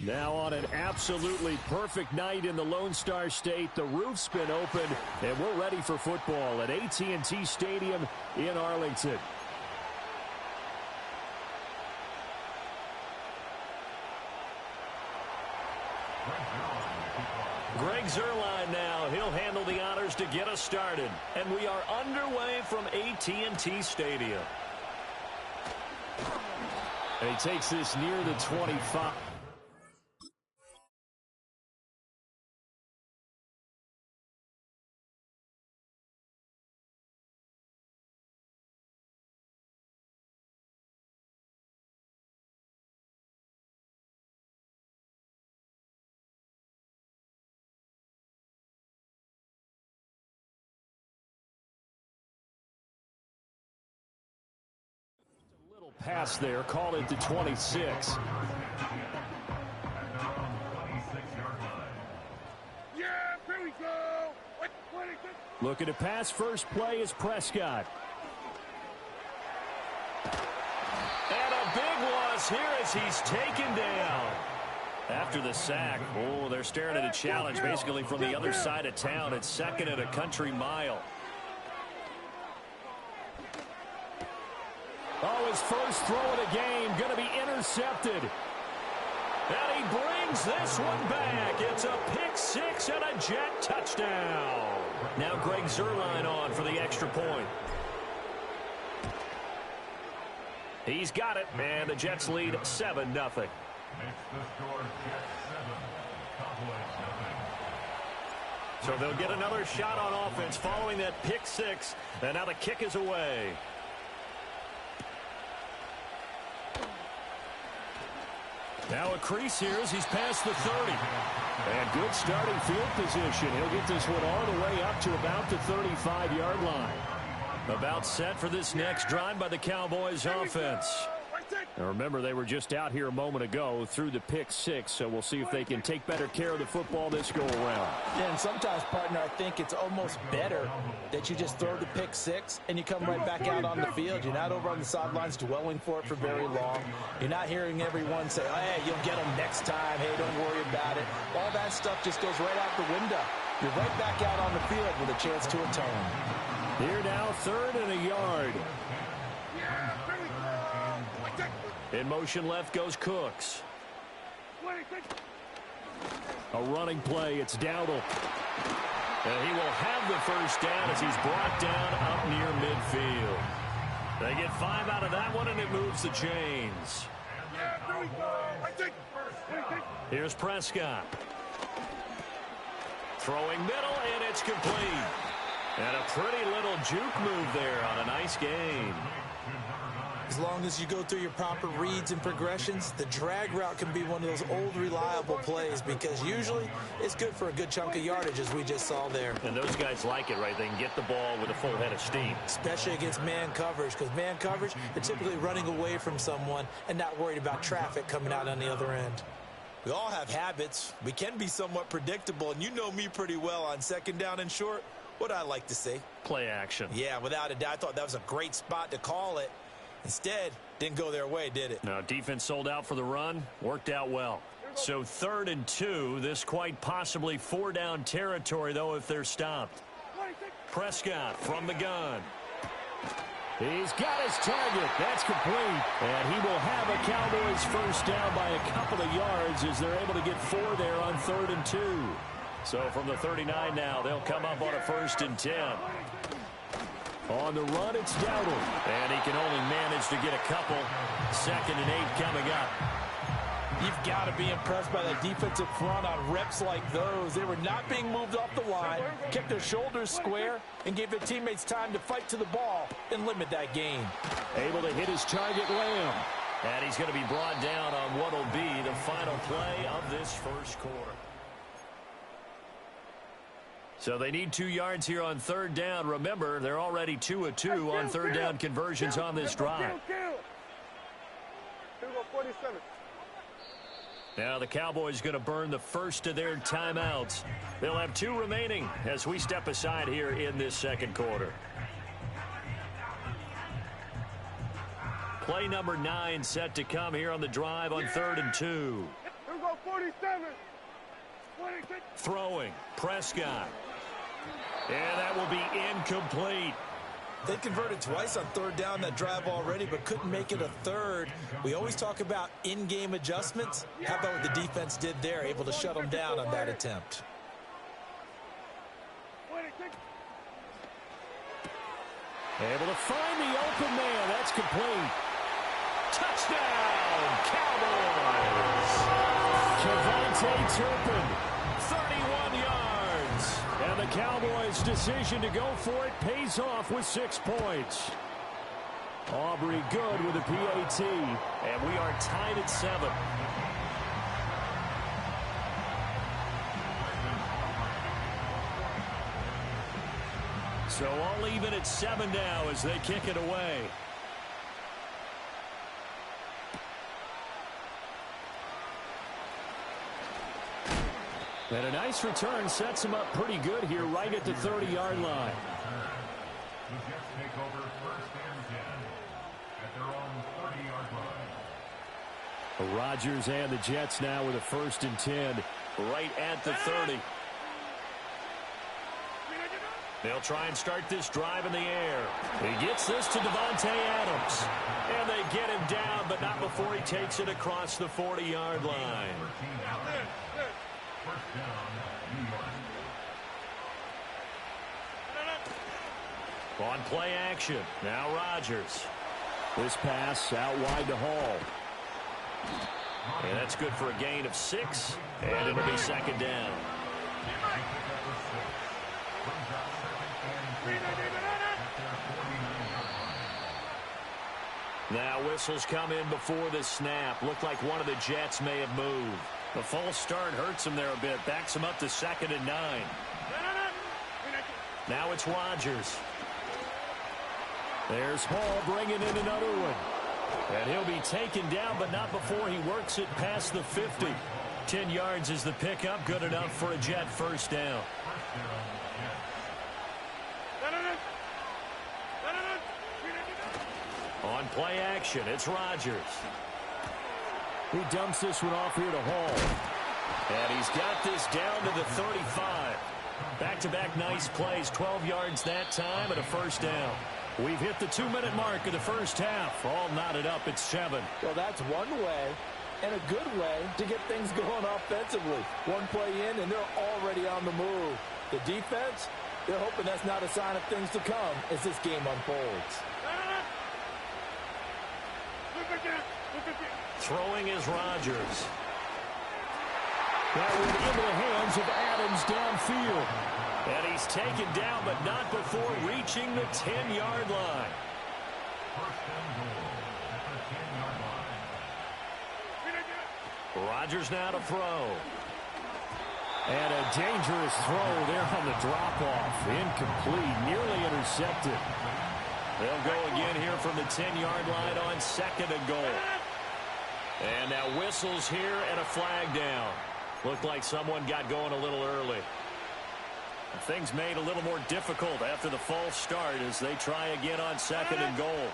Now on an absolutely perfect night in the Lone Star State, the roof's been opened, and we're ready for football at AT&T Stadium in Arlington. Greg Zuerlein now. He'll handle the honors to get us started. And we are underway from AT&T Stadium. And he takes this near the 25. Pass there, called it the 26. Looking to pass, first play is Prescott. And a big loss here as he's taken down. After the sack, oh, they're staring at a challenge basically from the other side of town. It's second and a country mile. Oh, his first throw of the game going to be intercepted. And he brings this one back. It's a pick six and a Jet touchdown. Now Greg Zuerlein on for the extra point. He's got it, and the Jets lead 7-0. So they'll get another shot on offense following that pick six, and now the kick is away. Now a crease here as he's past the 30. And good starting field position. He'll get this one all the way up to about the 35-yard line. About set for this next drive by the Cowboys offense. Now remember, they were just out here a moment ago through the pick six, so we'll see if they can take better care of the football this go-around. Yeah, and sometimes, partner, I think it's almost better that you just throw the pick six and you come right back out on the field. You're not over on the sidelines dwelling for it for very long. You're not hearing everyone say, hey, you'll get them next time. Hey, don't worry about it. All that stuff just goes right out the window. You're right back out on the field with a chance to atone. Here now, 3rd and a yard. In motion left goes Cooks. A running play. It's Dowdle. And he will have the first down as he's brought down up near midfield. They get 5 out of that one, and it moves the chains. Here's Prescott. Throwing middle, and it's complete. And a pretty little juke move there on a nice gain. As long as you go through your proper reads and progressions, the drag route can be one of those old reliable plays because usually it's good for a good chunk of yardage, as we just saw there. And those guys like it, right? They can get the ball with a full head of steam. Especially against man coverage, because man coverage, they're typically running away from someone and not worried about traffic coming out on the other end. We all have habits. We can be somewhat predictable, and you know me pretty well on second down and short. What I like to say? Play action. Yeah, without a doubt. I thought that was a great spot to call it. Instead, didn't go their way, did it? No, defense sold out for the run. Worked out well. So 3rd and 2. This quite possibly 4-down territory, though, if they're stopped. Prescott from the gun. He's got his target. That's complete. And he will have a Cowboys first down by a couple of yards as they're able to get 4 there on 3rd and 2. So from the 39 now, they'll come up on a 1st and 10. On the run, it's Dowdle. And he can only manage to get a couple. 2nd and 8 coming up. You've got to be impressed by the defensive front on reps like those. They were not being moved off the line, kept their shoulders square, and gave their teammates time to fight to the ball and limit that gain. Able to hit his target, Lamb. And he's going to be brought down on what will be the final play of this first quarter. So they need 2 yards here on 3rd down. Remember, they're already 2 of 2 on 3rd down conversions on this drive. Now the Cowboys going to burn the first of their timeouts. They'll have 2 remaining as we step aside here in this second quarter. Play number 9 set to come here on the drive on 3rd and 2. Throwing, Prescott. And that will be incomplete. They converted twice on third down that drive already, but couldn't make it a third. We always talk about in-game adjustments. How about what the defense did there, able to shut them down on that attempt? Able to find the open man. That's complete. Touchdown, Cowboys. Javonte Turpin, 31 yards. And the Cowboys' decision to go for it pays off with 6 points. Aubrey good with a PAT. And we are tied at 7. So all even at 7 now as they kick it away. And a nice return sets him up pretty good here right at the 30-yard line. The Jets take over 1st and 10 at their own 30-yard line. Rodgers and the Jets now with a 1st and 10 right at the 30. They'll try and start this drive in the air. He gets this to Davante Adams. And they get him down, but not before he takes it across the 40-yard line. On play action, now Rodgers. This pass out wide to Hall. And that's good for a gain of 6, and it'll be 2nd down. Now whistles come in before the snap. Looked like one of the Jets may have moved. The false start hurts him there a bit. Backs him up to 2nd and 9. Now it's Rodgers. There's Hall bringing in another one. And he'll be taken down, but not before he works it past the 50. 10 yards is the pickup. Good enough for a Jet 1st down. On play action, it's Rodgers. He dumps this one off here to Hall. And he's got this down to the 35. Back-to-back nice plays, 12 yards that time and a 1st down. We've hit the 2-minute mark of the 1st half. All knotted up at 7. Well, that's one way and a good way to get things going offensively. One play in, and they're already on the move. The defense, they're hoping that's not a sign of things to come as this game unfolds. Throwing is Rodgers. That one into the hands of Adams downfield. And he's taken down, but not before reaching the 10-yard line. Rodgers now to throw. And a dangerous throw there on the drop-off. Incomplete, nearly intercepted. They'll go again here from the 10-yard line on 2nd and goal. And now whistles here and a flag down. Looked like someone got going a little early. Things made a little more difficult after the false start as they try again on 2nd and goal.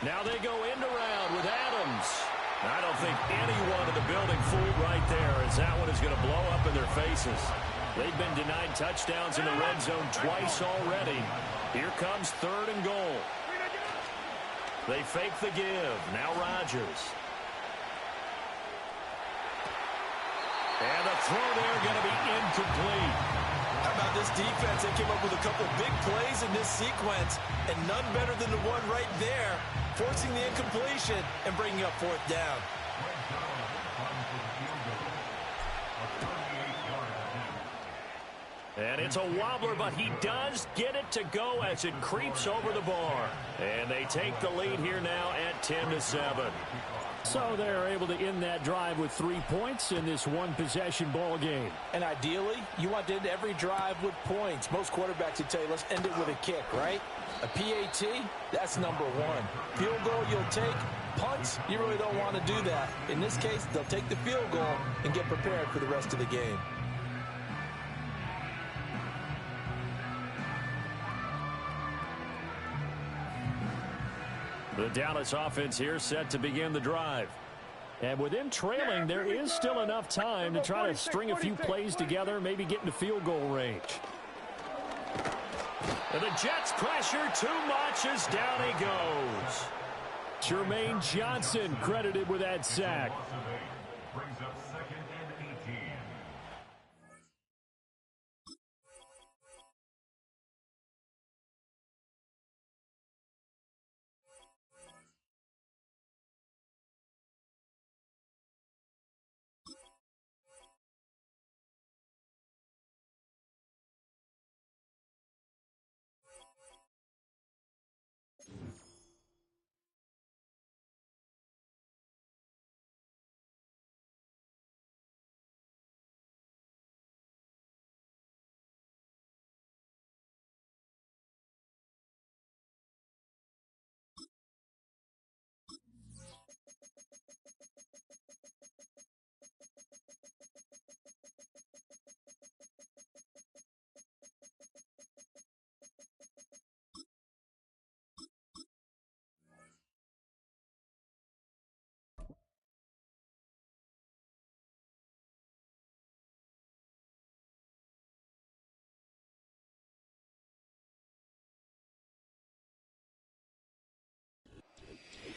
Now they go end around with Adams. I don't think anyone in the building fooled right there, as that one is going to blow up in their faces. They've been denied touchdowns in the red zone twice already. Here comes 3rd and goal. They fake the give. Now Rodgers. And the throw there going to be incomplete. How about this defense? They came up with a couple big plays in this sequence, and none better than the one right there, forcing the incompletion and bringing up 4th down. And it's a wobbler, but he does get it to go as it creeps over the bar. And they take the lead here now at 10-7. So they're able to end that drive with 3 points in this one-possession ball game. And ideally, you want to end every drive with points. Most quarterbacks would tell you, let's end it with a kick, right? A PAT, that's number 1. Field goal you'll take. Punts, you really don't want to do that. In this case, they'll take the field goal and get prepared for the rest of the game. The Dallas offense here set to begin the drive. And with them trailing, there is still enough time to try to string a few plays together, maybe get into field goal range. And the Jets pressure too much as down he goes. Jermaine Johnson credited with that sack. Brings up 2nd and 18.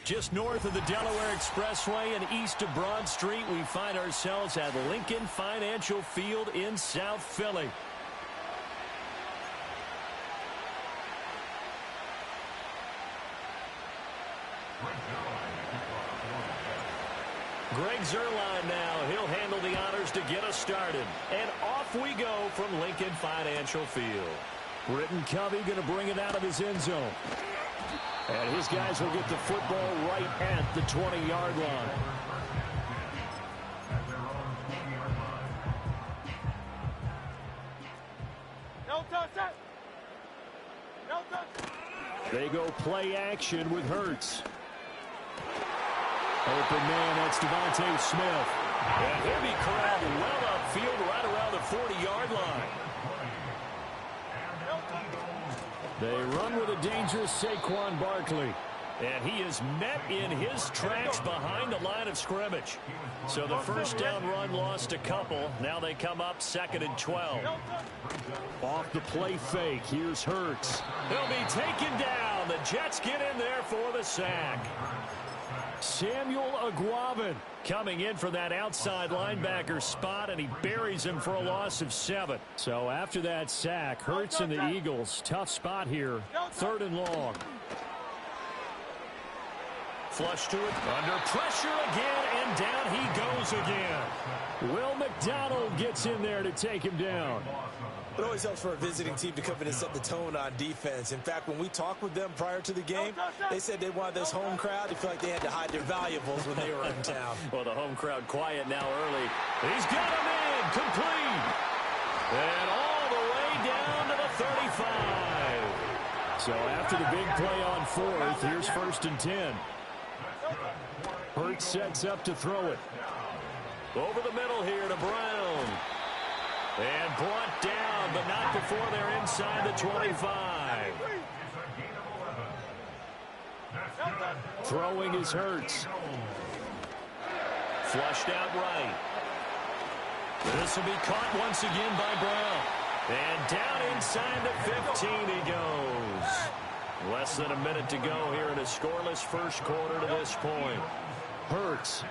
Just north of the Delaware Expressway and east of Broad Street, we find ourselves at Lincoln Financial Field in South Philly. Greg Zuerlein now. He'll handle the honors to get us started. And off we go from Lincoln Financial Field. Britton Covey going to bring it out of his end zone. And his guys will get the football right at the 20-yard line. They go play action with Hurts. Open man, that's Devontae Smith. And he'll be corralled well upfield right around the 40-yard line. They run with a dangerous Saquon Barkley. And he is met in his tracks behind the line of scrimmage. So the first down run lost a couple. Now they come up 2nd and 12. Off the play fake. Here's Hurts. He'll be taken down. The Jets get in there for the sack. Samuel Aguavin coming in for that outside linebacker spot, and he buries him for a loss of 7. So after that sack, Hurts and the Eagles, tough spot here, 3rd and long. Flush to it, under pressure again, and down he goes again. Will McDonald gets in there to take him down. It always helps for a visiting team to come in and set the tone on defense. In fact, when we talked with them prior to the game, they said they wanted this home crowd to feel like they had to hide their valuables when they were in town. Well, the home crowd quiet now early. He's got him in, complete. And all the way down to the 35. So after the big play on 4th, here's 1st and 10. Hurts sets up to throw it. Over the middle here to Brown. And brought down, but not before they're inside the 25. Throwing is Hurts. Flushed out right. This will be caught once again by Brown. And down inside the 15 he goes. Less than a minute to go here in a scoreless first quarter to this point. Hurts.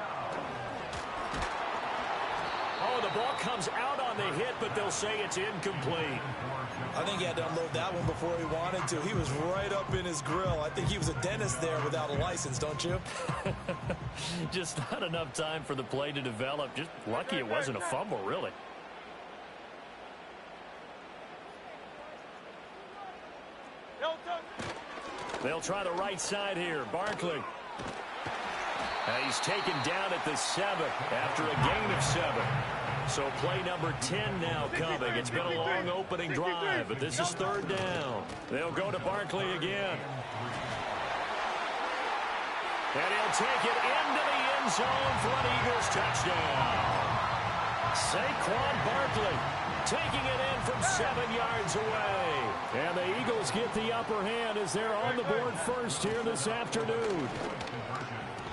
Oh, the ball comes out on the hit, but they'll say it's incomplete. I think he had to unload that one before he wanted to. He was right up in his grill. I think he was a dentist there without a license, don't you? Just not enough time for the play to develop. Just lucky it wasn't a fumble, really. They'll try the right side here. Barkley. He's taken down at the 7 after a gain of 7. So play number 10 now coming. It's been a long opening drive, but this is 3rd down. They'll go to Barkley again. And he'll take it into the end zone for an Eagles touchdown. Saquon Barkley taking it in from 7 yards away. And the Eagles get the upper hand as they're on the board first here this afternoon.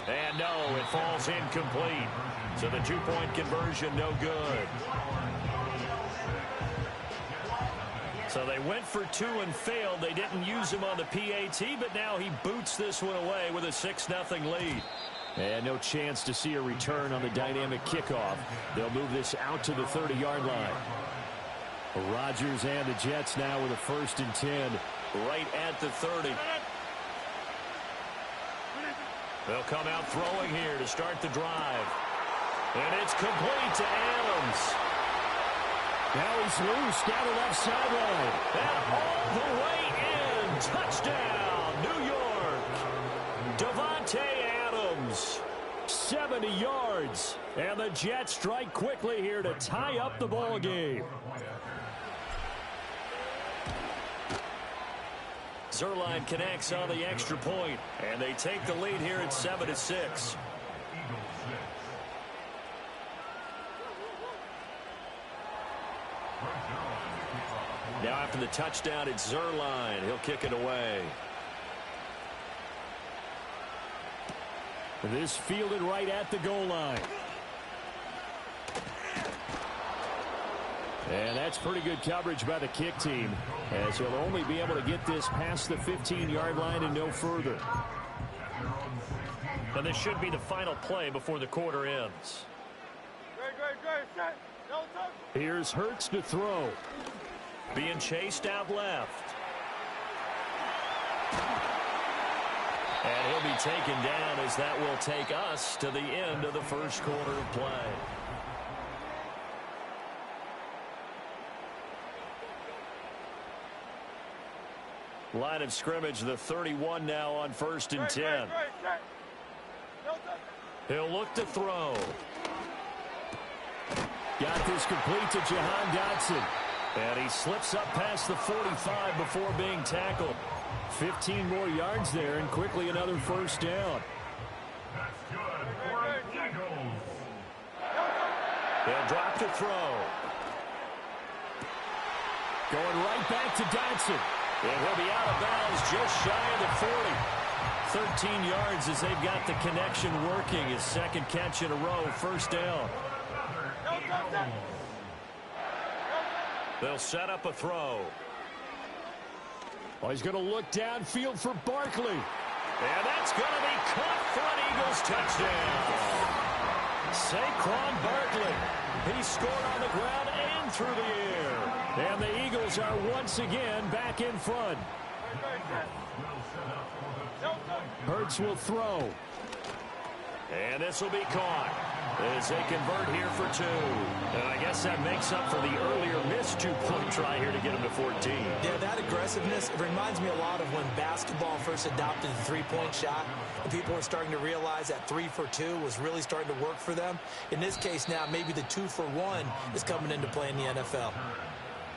And no, it falls incomplete. So the two-point conversion no good. So they went for 2 and failed. They didn't use him on the PAT, but now he boots this one away with a 6-0 lead. And no chance to see a return on the dynamic kickoff. They'll move this out to the 30-yard line. Rodgers and the Jets now with a 1st and 10. Right at the 30. They'll come out throwing here to start the drive. And it's complete to Adams. Now he's loose down the left sideline. And all the way in. Touchdown, New York. Davante Adams. 70 yards. And the Jets strike quickly here to tie up the ball game. Zerline connects on the extra point, and they take the lead here at 7-6. Now after the touchdown, it's Zerline. He'll kick it away. This fielded right at the goal line. And that's pretty good coverage by the kick team, as he'll only be able to get this past the 15-yard line and no further. And this should be the final play before the quarter ends. Here's Hurts to throw. Being chased out left. And he'll be taken down as that will take us to the end of the first quarter of play. Line of scrimmage, the 31 now on 1st and 10. He'll look to throw. Got this complete to Jahan Dotson. And he slips up past the 45 before being tackled. 15 more yards there, and quickly another 1st down. That's good for the Eagles. They'll drop to throw. Going right back to Dotson. And he'll be out of bounds just shy of the 40. 13 yards as they've got the connection working. His 2nd catch in a row, 1st down. They'll set up a throw. Oh, he's going to look downfield for Barkley. And that's going to be caught for an Eagles touchdown. Saquon Barkley. He scored on the ground and through the air. And the Eagles are once again back in front. Hurts will throw. And this will be caught as they convert here for 2. And I guess that makes up for the earlier missed 2-point try here to get them to 14. Yeah, that aggressiveness, it reminds me a lot of when basketball first adopted the 3-point shot. And people were starting to realize that 3 for 2 was really starting to work for them. In this case now, maybe the 2 for 1 is coming into play in the NFL.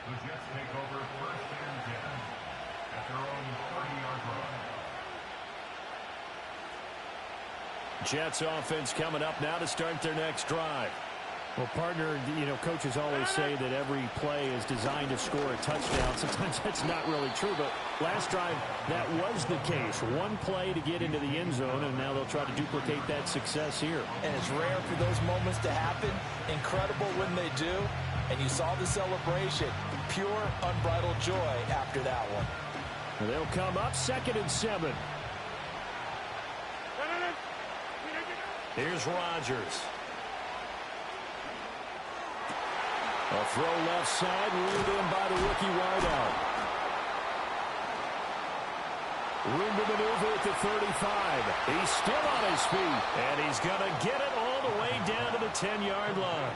The Jets take over 1st and 10 at their own 30-yard line. Jets offense coming up now to start their next drive. Well, partner, you know, coaches always say that every play is designed to score a touchdown. Sometimes that's not really true, but last drive, that was the case. One play to get into the end zone, and now they'll try to duplicate that success here. And it's rare for those moments to happen. Incredible when they do. And you saw the celebration. Pure, unbridled joy after that one. And they'll come up 2nd and 7. Here's Rodgers. A throw left side, ruled in by the rookie wideout. Room to maneuver at the 35. He's still on his feet. And he's going to get it all the way down to the 10-yard line.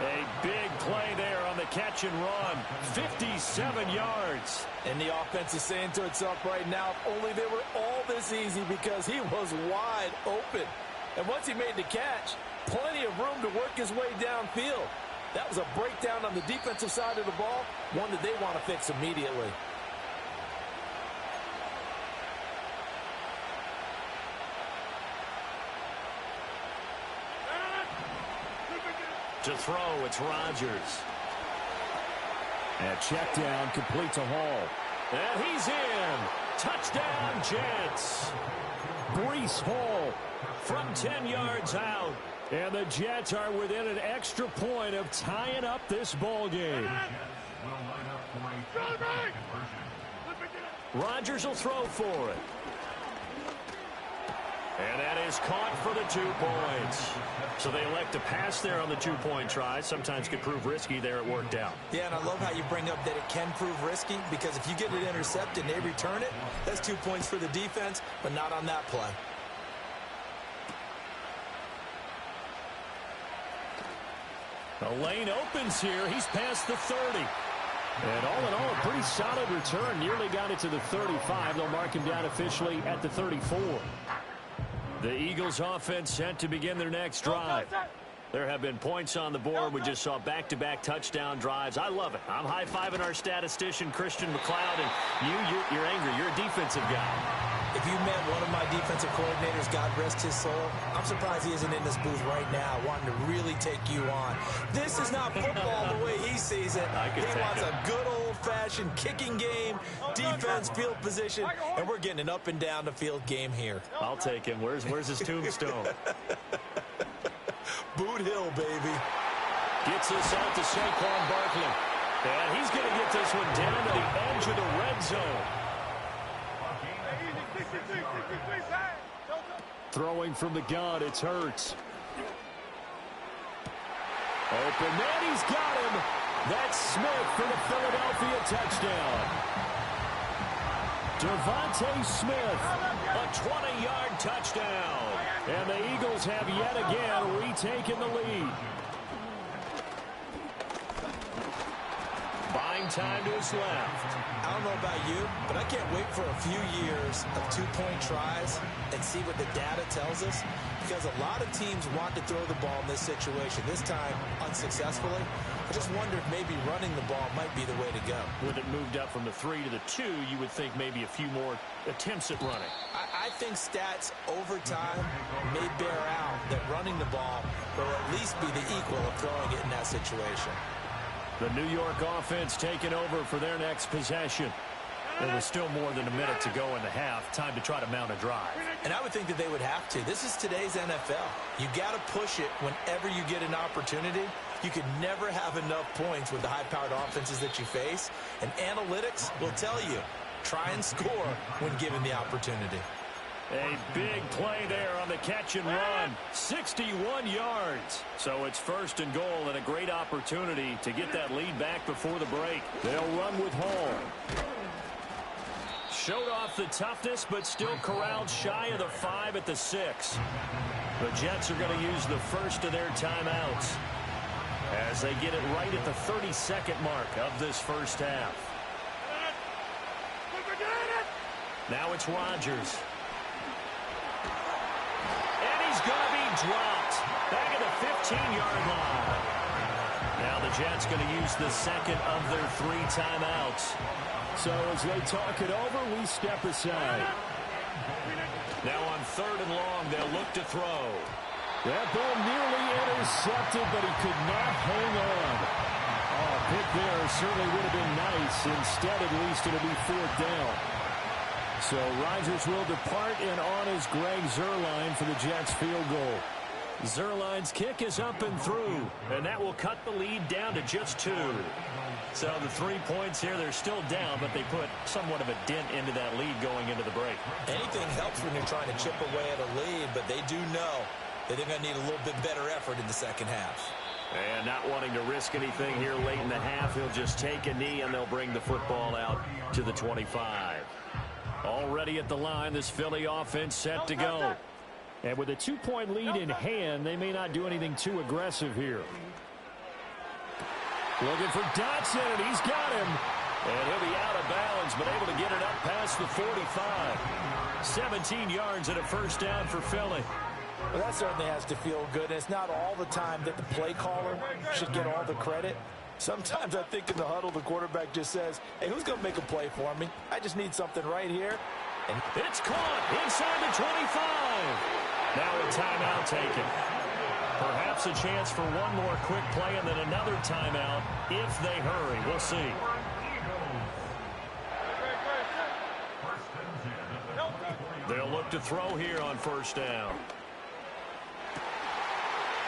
A big play there on the catch and run. 57 yards. And the offense is saying to itself right now, if only they were all this easy, because he was wide open. And once he made the catch, plenty of room to work his way downfield. That was a breakdown on the defensive side of the ball, one that they want to fix immediately. To throw, it's Rodgers. And check down, complete to Hall. And he's in. Touchdown, Jets. Breece Hall from 10 yards out. And the Jets are within an extra point of tying up this ball game. Rodgers will throw for it. And that is caught for the 2 points. So they elect to pass there on the 2-point try. Sometimes could prove risky. There it worked out. Yeah, and I love how you bring up that it can prove risky, because if you get it intercepted and they return it, that's 2 points for the defense, but not on that play. The lane opens here. He's past the 30. And all in all, a pretty solid return. Nearly got it to the 35. They'll mark him down officially at the 34. The Eagles offense set to begin their next drive. There have been points on the board. We just saw back-to-back touchdown drives. I love it. I'm high-fiving our statistician, Christian McLeod, and you're angry. You're a defensive guy. If you met one of my defensive coordinators, God rest his soul, I'm surprised he isn't in this booth right now wanting to really take you on. This is not football the way he sees it. He wants a good old-fashioned kicking game, defense, field position, and we're getting an up-and-down-the-field game here. I'll take him. Where's his tombstone? Boot Hill, baby. Gets this out to Saquon Barkley. And he's going to get this one down to the edge of the red zone. Throwing from the gun, it's Hurts. Open man, he's got him. That's Smith for the Philadelphia touchdown. Devontae Smith, a 20-yard touchdown. And the Eagles have yet again retaken the lead. Buying time to his left. I don't know about you, but I can't wait for a few years of 2-point tries and see what the data tells us, because a lot of teams want to throw the ball in this situation, this time unsuccessfully. I just wonder if maybe running the ball might be the way to go. With it moved up from the 3 to the 2, you would think maybe a few more attempts at running. I think stats over time may bear out that running the ball will at least be the equal of throwing it in that situation. The New York offense taking over for their next possession. There was still more than a minute to go in the half. Time to try to mount a drive. And I would think that they would have to. This is today's NFL. You got to push it whenever you get an opportunity. You can never have enough points with the high-powered offenses that you face. And analytics will tell you, try and score when given the opportunity. A big play there on the catch and run. 61 yards. So it's 1st and goal, and a great opportunity to get that lead back before the break. They'll run with Hall. Showed off the toughness, but still corralled shy of the 5 at the 6. The Jets are going to use the first of their timeouts as they get it right at the 32nd mark of this first half. Now it's Rodgers. Going to be dropped back at the 15-yard line. Now the Jets going to use the second of their 3 timeouts. So as they talk it over, we step aside. Now on 3rd and long, they'll look to throw. That ball nearly intercepted, but he could not hang on. Oh, a pick there certainly would have been nice. Instead, at least, it'll be 4th down. So Rodgers will depart, and on is Greg Zuerlein for the Jets field goal. Zuerlein's kick is up and through, and that will cut the lead down to just 2. So the 3 points here, they're still down, but they put somewhat of a dent into that lead going into the break. Anything helps when you're trying to chip away at a lead, but they do know that they're going to need a little bit better effort in the second half. And not wanting to risk anything here late in the half, he'll just take a knee, and they'll bring the football out to the 25. Already at the line, this Philly offense set to go. And with a 2-point lead in hand, they may not do anything too aggressive here. Looking for Dotson, and he's got him. And he'll be out of bounds, but able to get it up past the 45. 17 yards and a 1st down for Philly. Well, that certainly has to feel good. And it's not all the time that the play caller should get all the credit. Sometimes I think in the huddle, the quarterback just says, hey, who's going to make a play for me? I just need something right here. And it's caught inside the 25. Now a timeout taken. Perhaps a chance for one more quick play and then another timeout if they hurry. We'll see. They'll look to throw here on first down.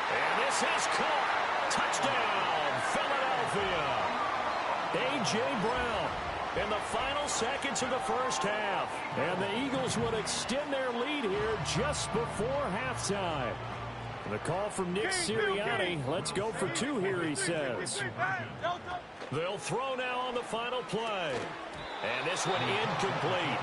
And this is caught. Touchdown, Philadelphia. A.J. Brown in the final seconds of the first half. And the Eagles would extend their lead here just before halftime. The call from Nick Sirianni. Let's go for two here, he says. They'll throw now on the final play. And this one incomplete.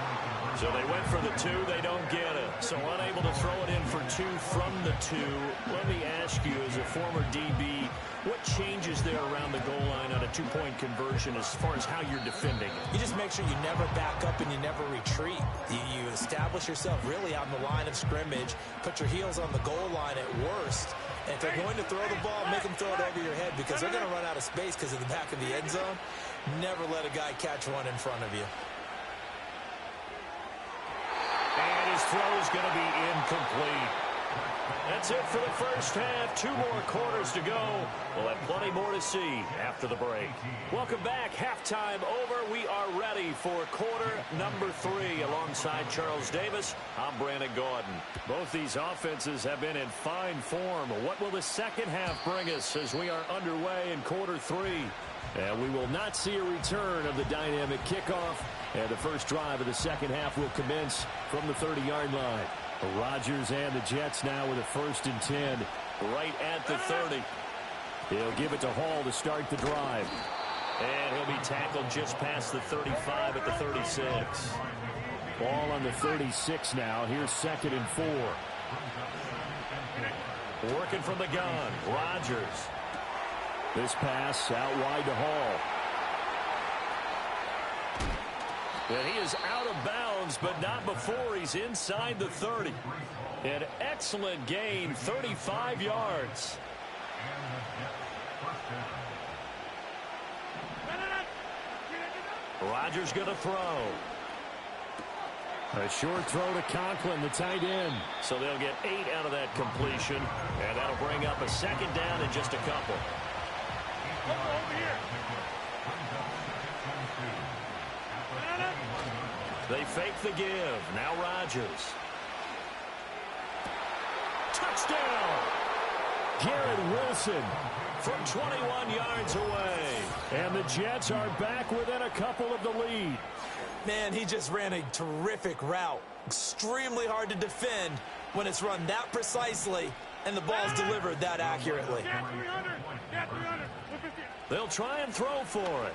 So they went for the two. They don't get it. So unable to throw it in for two from the two. Let me ask you, as a former DB, what changes there around the goal line on a two-point conversion as far as how you're defending it? You just make sure you never back up and you never retreat. You establish yourself really on the line of scrimmage, put your heels on the goal line at worst. And if they're going to throw the ball, make them throw it over your head because they're going to run out of space because of the back of the end zone. Never let a guy catch one in front of you. And his throw is going to be incomplete. That's it for the first half. 2 more quarters to go. We'll have plenty more to see after the break. Welcome back. Halftime over. We are ready for quarter number 3. Alongside Charles Davis, I'm Brandon Gordon. Both these offenses have been in fine form. What will the second half bring us as we are underway in quarter 3? And we will not see a return of the dynamic kickoff. And the first drive of the second half will commence from the 30-yard line. Rodgers and the Jets now with a 1st and 10. Right at the 30. He'll give it to Hall to start the drive. And he'll be tackled just past the 35 at the 36. Ball on the 36 now. Here's 2nd and 4. Working from the gun. Rodgers. This pass out wide to Hall. And he is out of bounds, but not before he's inside the 30. An excellent gain, 35 yards. Rodgers going to throw. A short throw to Conklin, the tight end. So they'll get 8 out of that completion, and that'll bring up a 2nd down in just a couple. Over here. They fake the give. Now Rodgers. Touchdown! Garrett Wilson from 21 yards away. And the Jets are back within a couple of the lead. Man, he just ran a terrific route. Extremely hard to defend when it's run that precisely and the ball's delivered that accurately. They'll try and throw for it.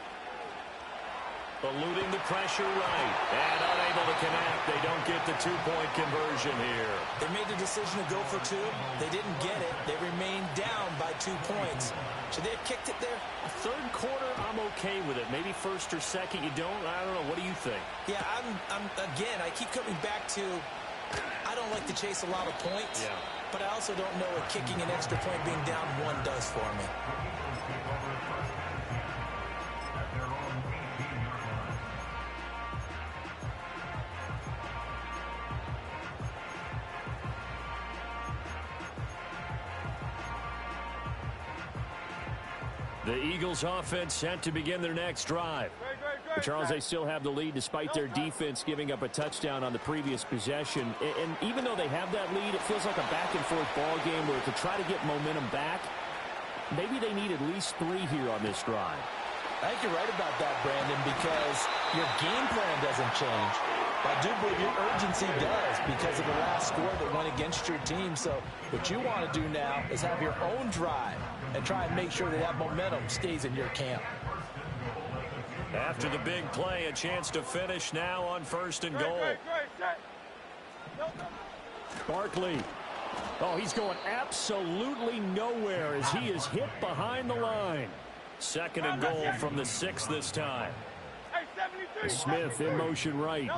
Eluding the pressure right. And unable to connect. They don't get the 2-point conversion here. They made the decision to go for 2. They didn't get it. They remained down by 2 points. Should they have kicked it there? A 3rd quarter, I'm okay with it. Maybe 1st or 2nd, you don't. I don't know. What do you think? Yeah, again, I keep coming back to I don't like to chase a lot of points. Yeah. But I also don't know what kicking an extra point being down 1 does for me. The Eagles offense set to begin their next drive. Charles, they still have the lead despite their defense giving up a touchdown on the previous possession. And even though they have that lead, it feels like a back-and-forth ball game where to try to get momentum back, maybe they need at least 3 here on this drive. I think you're right about that, Brandon, because your game plan doesn't change. I do believe your urgency does because of the last score that went against your team. So what you want to do now is have your own drive and try and make sure that that momentum stays in your camp. After the big play, a chance to finish now on 1st and goal. Barkley. Oh, he's going absolutely nowhere as he is hit behind the line. 2nd and goal from the 6 this time. Smith in motion right.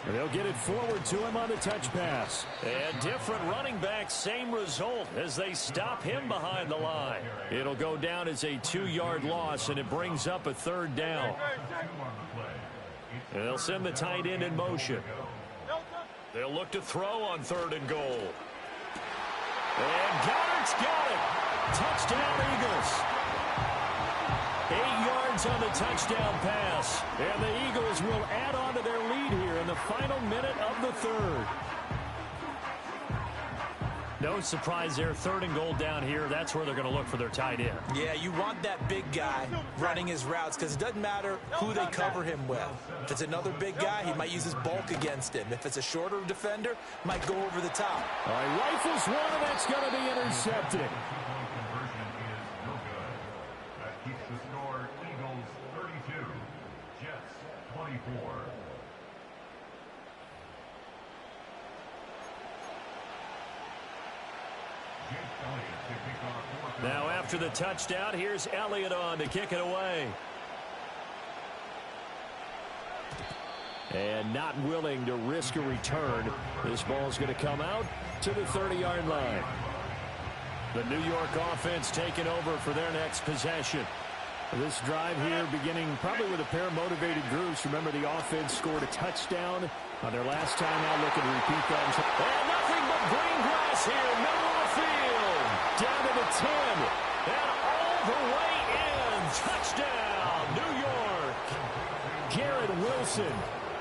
And they'll get it forward to him on the touch pass. And different running back, same result as they stop him behind the line. It'll go down as a 2-yard loss, and it brings up a 3rd down. And they'll send the tight end in motion. They'll look to throw on 3rd and goal. And Goddard's got it. Touchdown, Eagles. 8 yards on the touchdown pass. And the Eagles will add on to their lead here in the final minute of the third. No surprise there. 3rd and goal down here. That's where they're going to look for their tight end. Yeah, you want that big guy running his routes because it doesn't matter who they cover him with. If it's another big guy, he might use his bulk against him. If it's a shorter defender, might go over the top. All right, rifles one, and that's going to be intercepted. Conversion is no good. That keeps the score Eagles 32, Jets 24. Now after the touchdown, here's Elliott on to kick it away. And not willing to risk a return. This ball's going to come out to the 30-yard line. The New York offense taking over for their next possession. This drive here beginning probably with a pair of motivated groups. Remember, the offense scored a touchdown on their last time out. Looking to repeat that. And nothing but green grass here, middle of the field. Down to the 10. And all the way in. Touchdown, New York. Garrett Wilson.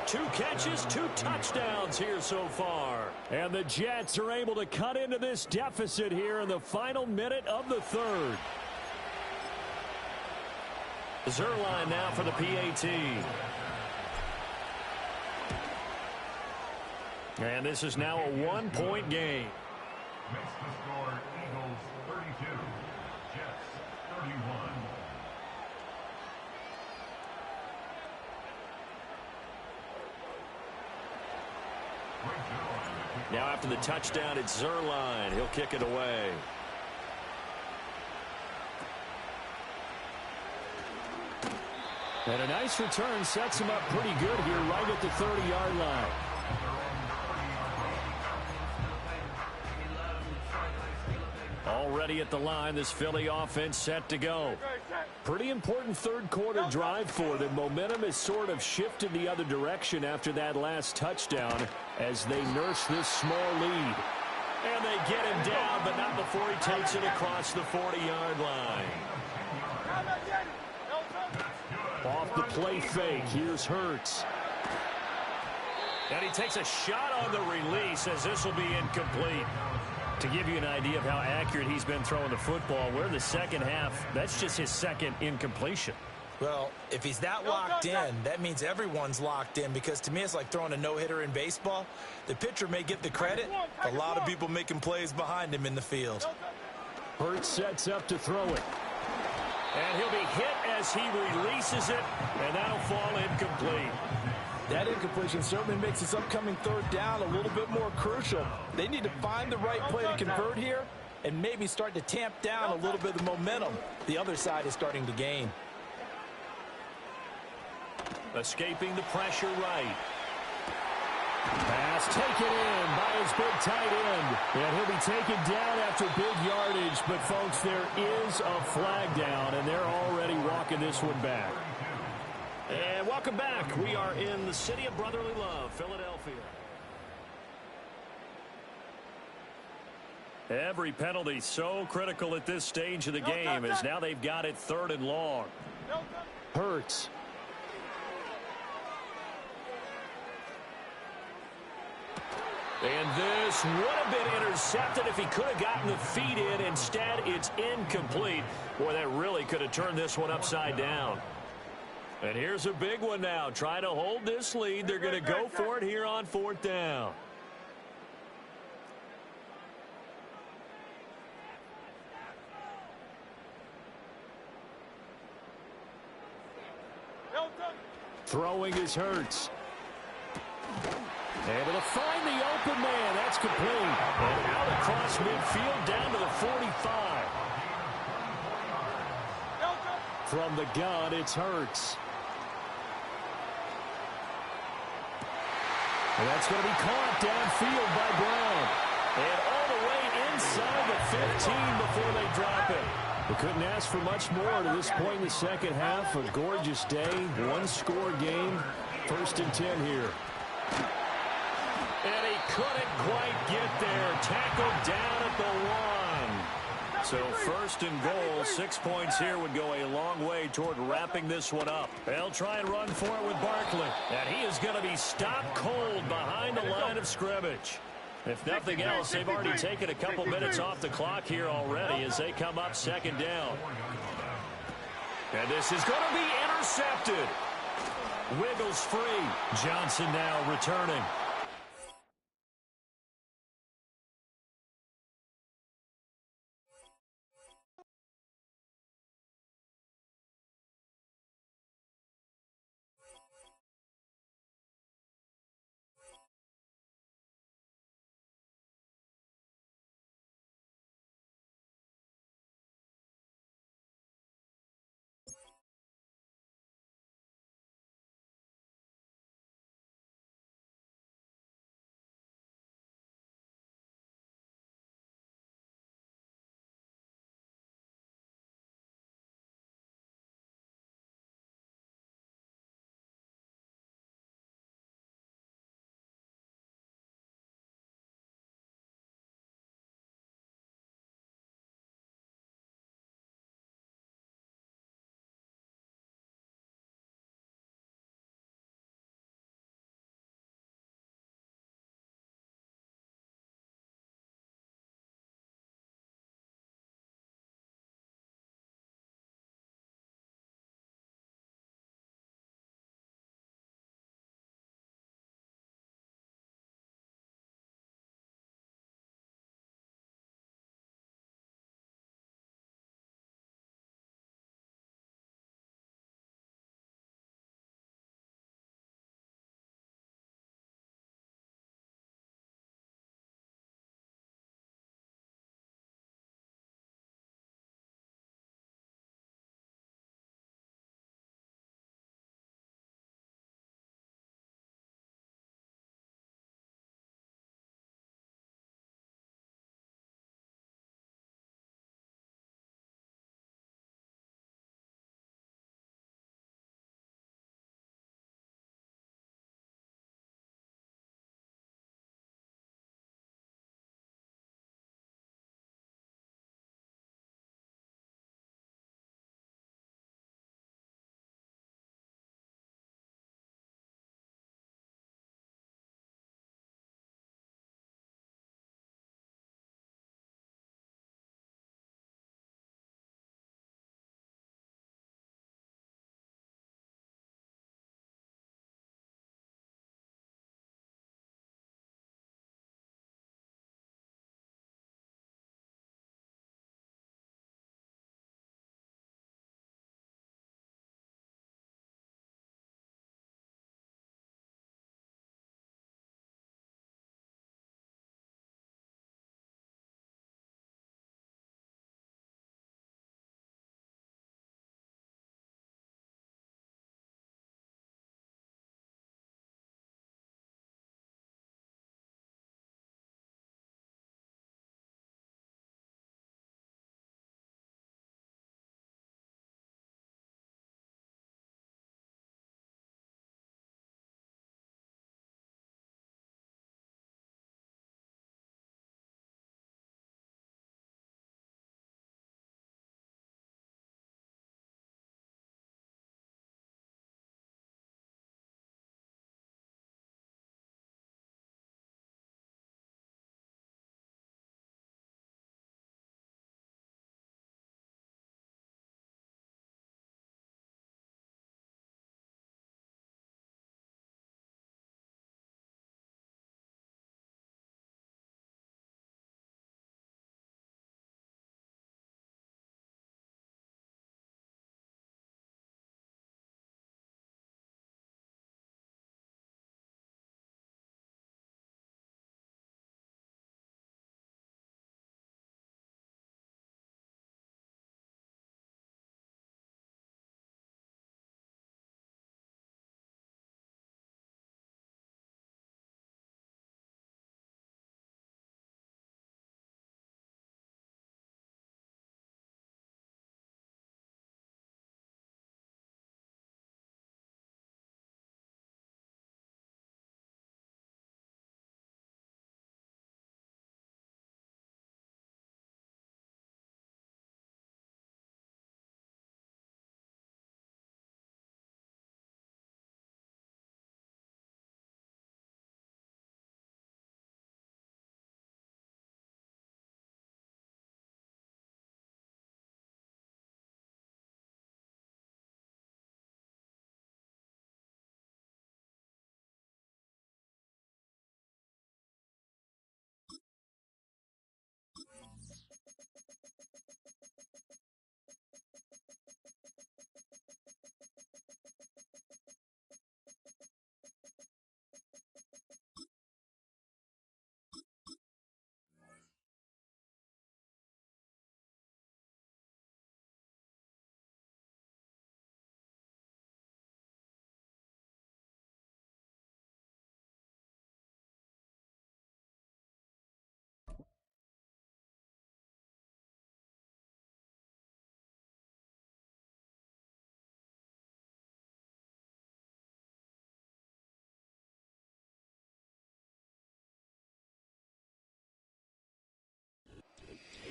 2 catches, 2 touchdowns here so far. And the Jets are able to cut into this deficit here in the final minute of the third. Zerline now for the PAT. And this is now a 1-point game. Makes the score Eagles 32, Jets 31. Now after the touchdown, it's Zerline. He'll kick it away. And a nice return sets him up pretty good here right at the 30-yard line. Already at the line, this Philly offense set to go. Pretty important third-quarter drive for them. Momentum has sort of shifted the other direction after that last touchdown as they nurse this small lead. And they get him down, but not before he takes it across the 40-yard line. Off the play fake, here's Hurts. And he takes a shot on the release as this will be incomplete. To give you an idea of how accurate he's been throwing the football, we're in the second half. That's just his second incompletion. Well, if he's that locked in, that means everyone's locked in, because to me it's like throwing a no-hitter in baseball. The pitcher may get the credit, a lot of people making plays behind him in the field. Hurts sets up to throw it. And he'll be hit as he releases it, and that'll fall incomplete. That incompletion certainly makes this upcoming third down a little bit more crucial. They need to find the right play to convert here and maybe start to tamp down a little bit of the momentum the other side is starting to gain. Escaping the pressure right. Pass taken in by his big tight end. And he'll be taken down after big yardage. But, folks, there is a flag down, and they're already walking this one back. And welcome back. We are in the city of brotherly love, Philadelphia. Every penalty so critical at this stage of the game as now they've got it 3rd and long. Hurts. And this would have been intercepted if he could have gotten the feet in. Instead, it's incomplete. Boy, that really could have turned this one upside down. And here's a big one now. Trying to hold this lead. They're going to go for it here on 4th down. Throwing is Hurts. Able to find the open man. That's complete. And out across midfield down to the 45. From the gun, it's Hurts. And that's going to be caught downfield by Brown. And all the way inside the 15 before they drop it. We couldn't ask for much more to this point in the second half. A gorgeous day, one-score game. 1st and 10 here. And he Couldn't quite get there. Tackled down at the 1. So first and goal, 6 points here would go a long way toward wrapping this one up. They'll try and run for it with Barkley. And he is going to be stopped cold behind the line of scrimmage. If nothing else, they've already taken a couple minutes off the clock here already as they come up second down. And this is going to be intercepted. Wiggles free. Johnson now returning.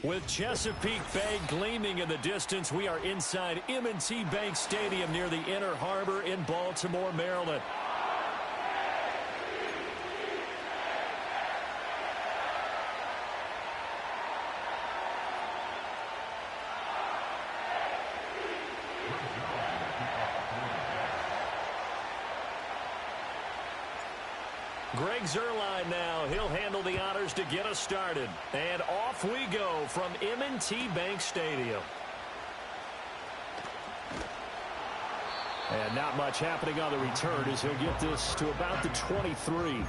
With Chesapeake Bay gleaming in the distance, we are inside M&T Bank Stadium near the Inner Harbor in Baltimore, Maryland. Greg Zuerlein now. He'll handle the honors to get us started. And off we go from M&T Bank Stadium. And not much happening on the return as he'll get this to about the 23.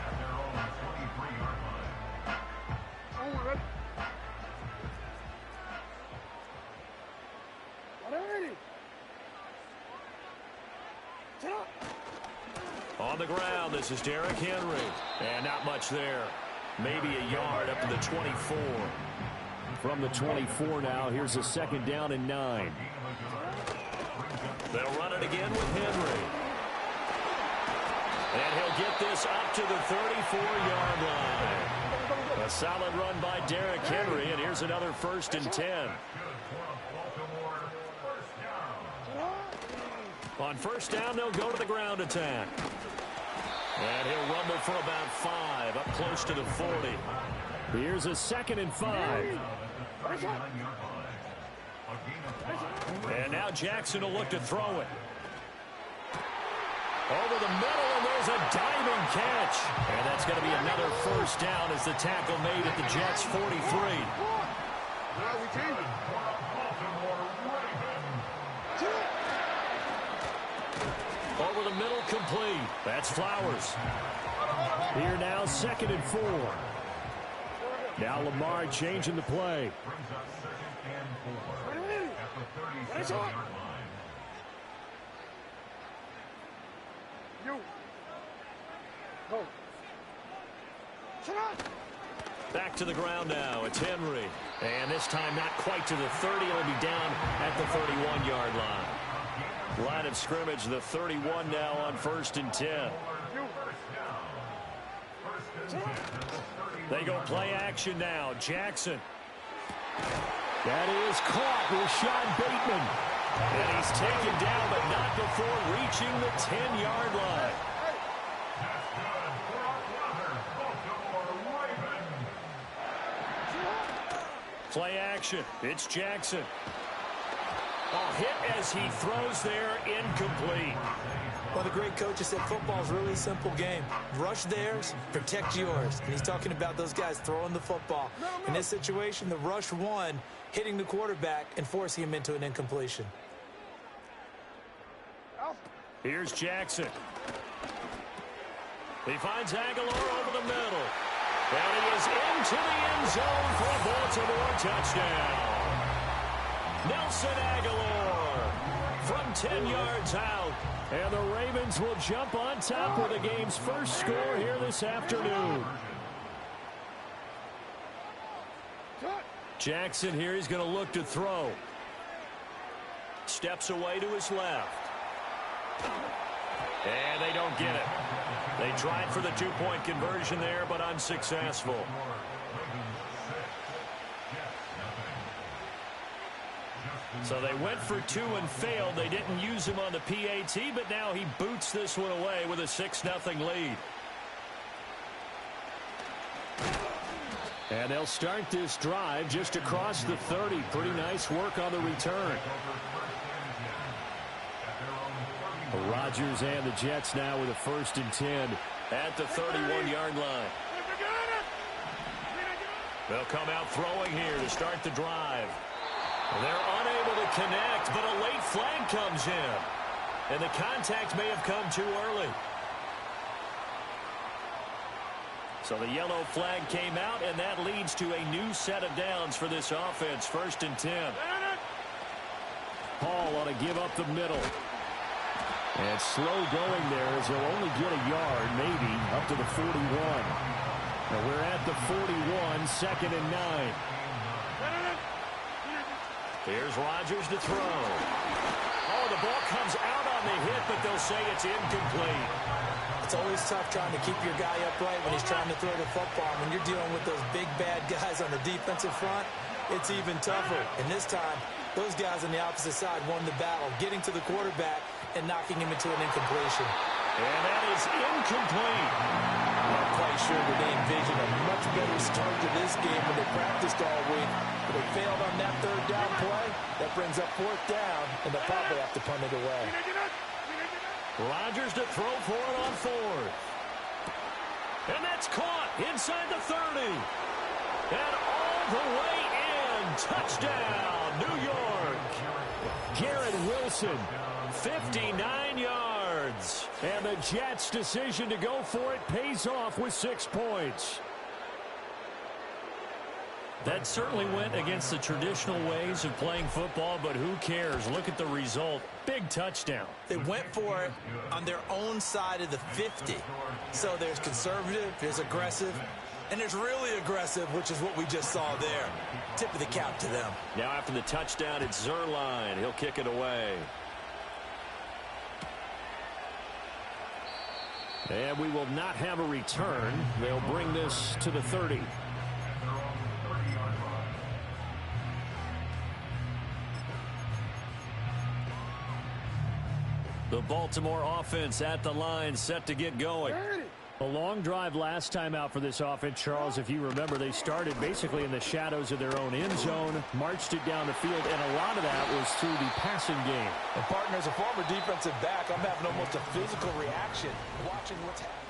On the ground, this is Derrick Henry. And not much there. Maybe a yard up to the 24. From the 24 now, here's a second down and 9. They'll run it again with Henry. And he'll get this up to the 34-yard line. A solid run by Derrick Henry, and here's another 1st and 10. On 1st down, they'll go to the ground attack. And he'll rumble for about 5, up close to the 40. Here's a 2nd and 5. And now Jackson will look to throw it. Over the middle, and there's a diving catch. And that's going to be another 1st down as the tackle made at the Jets' 43. Over the middle, complete. That's Flowers. Here now, 2nd and 4. Now Lamar changing the play. Back to the ground now. It's Henry. And this time not quite to the 30. It'll be down at the 31-yard line. Line of scrimmage, the 31 now on 1st and 10. They go play action now. Jackson. That is caught. Rashad Bateman. And he's taken down, but not before reaching the 10-yard line. Play action. It's Jackson. A hit as he throws there, incomplete. Well, the great coaches said football is a really simple game. Rush theirs, protect yours. And he's talking about those guys throwing the football. In this situation, the rush won, hitting the quarterback and forcing him into an incompletion. Here's Jackson. He finds Aguilar over the middle. And he is into the end zone for a Baltimore touchdown. Nelson Aguilar from 10 yards out. And the Ravens will jump on top with the game's first score here this afternoon. Jackson here, he's going to look to throw. Steps away to his left. And they don't get it. They tried for the two-point conversion there, but unsuccessful. So they went for 2 and failed. They didn't use him on the PAT, but now he boots this one away with a 6-0 lead. And they'll start this drive just across the 30. Pretty nice work on the return. Rodgers and the Jets now with a 1st and 10. At the 31-yard line. They'll come out throwing here to start the drive. They're unable to connect, but a late flag comes in. And the contact may have come too early. So the yellow flag came out, and that leads to a new set of downs for this offense. 1st and 10. Hall ought to give up the middle. And slow going there as he'll only get a yard, maybe, up to the 41. And we're at the 41, 2nd and 9. Here's Rodgers to throw. Oh, the ball comes out on the hit, but they'll say it's incomplete. It's always tough trying to keep your guy upright when he's trying to throw the football. When you're dealing with those big, bad guys on the defensive front, it's even tougher. And this time, those guys on the opposite side won the battle, getting to the quarterback and knocking him into an incompletion. And that is incomplete. Not quite sure that they envisioned a much better start to this game when they practiced all week. But they failed on that third down play. That brings up fourth down, and they'll probably have to punt it away. Rodgers to throw for it on fourth. And that's caught inside the 30. And all the way in. Touchdown, New York. Garrett Wilson, 59 yards. And the Jets' decision to go for it pays off with 6 points. That certainly went against the traditional ways of playing football, but who cares? Look at the result. Big touchdown. They went for it on their own side of the 50. So there's conservative, there's aggressive, and there's really aggressive, which is what we just saw there. Tip of the cap to them. Now after the touchdown, it's Zerline. He'll kick it away. And we will not have a return. They'll bring this to the 30. The Baltimore offense at the line, set to get going. A long drive last time out for this offense, Charles. If you remember, they started basically in the shadows of their own end zone, marched it down the field, and a lot of that was through the passing game. And partner, as a former defensive back, I'm having almost a physical reaction watching what's happening.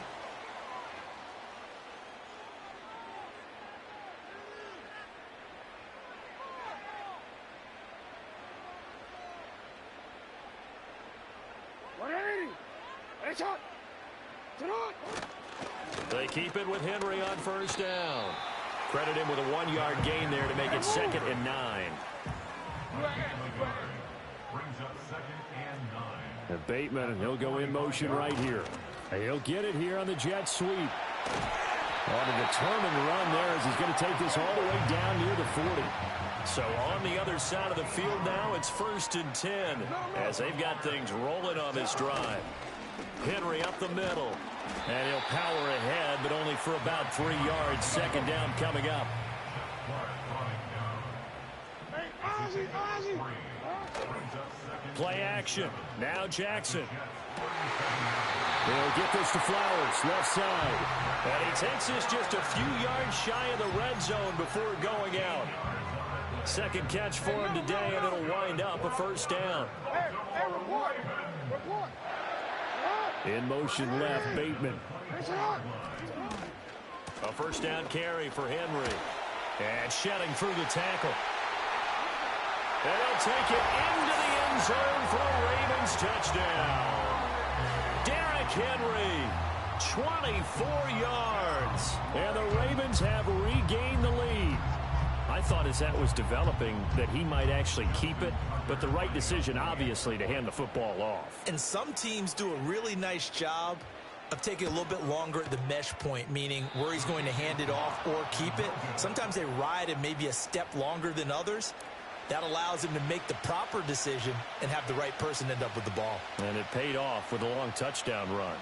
They keep it with Henry on first down. Credit him with a 1-yard gain there to make it 2nd and 9. And Bateman, he'll go in motion right here. And he'll get it here on the jet sweep. On a determined run there as he's going to take this all the way down near the 40. So on the other side of the field now, it's 1st and 10 as they've got things rolling on this drive. Henry up the middle. And he'll power ahead, but only for about 3 yards. 2nd down coming up. Play action. Now Jackson. He'll get this to Flowers, left side. And he takes this just a few yards shy of the red zone before going out. 2nd catch for him today, and it'll wind up a 1st down. In motion left, Bateman. A 1st down carry for Henry. And shedding through the tackle. And he'll take it into the end zone for a Ravens touchdown. Derrick Henry, 24 yards. And the Ravens have regained the lead. I thought as that was developing that he might actually keep it, but the right decision, obviously, to hand the football off. And some teams do a really nice job of taking a little bit longer at the mesh point, meaning where he's going to hand it off or keep it. Sometimes they ride it maybe a step longer than others. That allows him to make the proper decision and have the right person end up with the ball. And it paid off with a long touchdown run.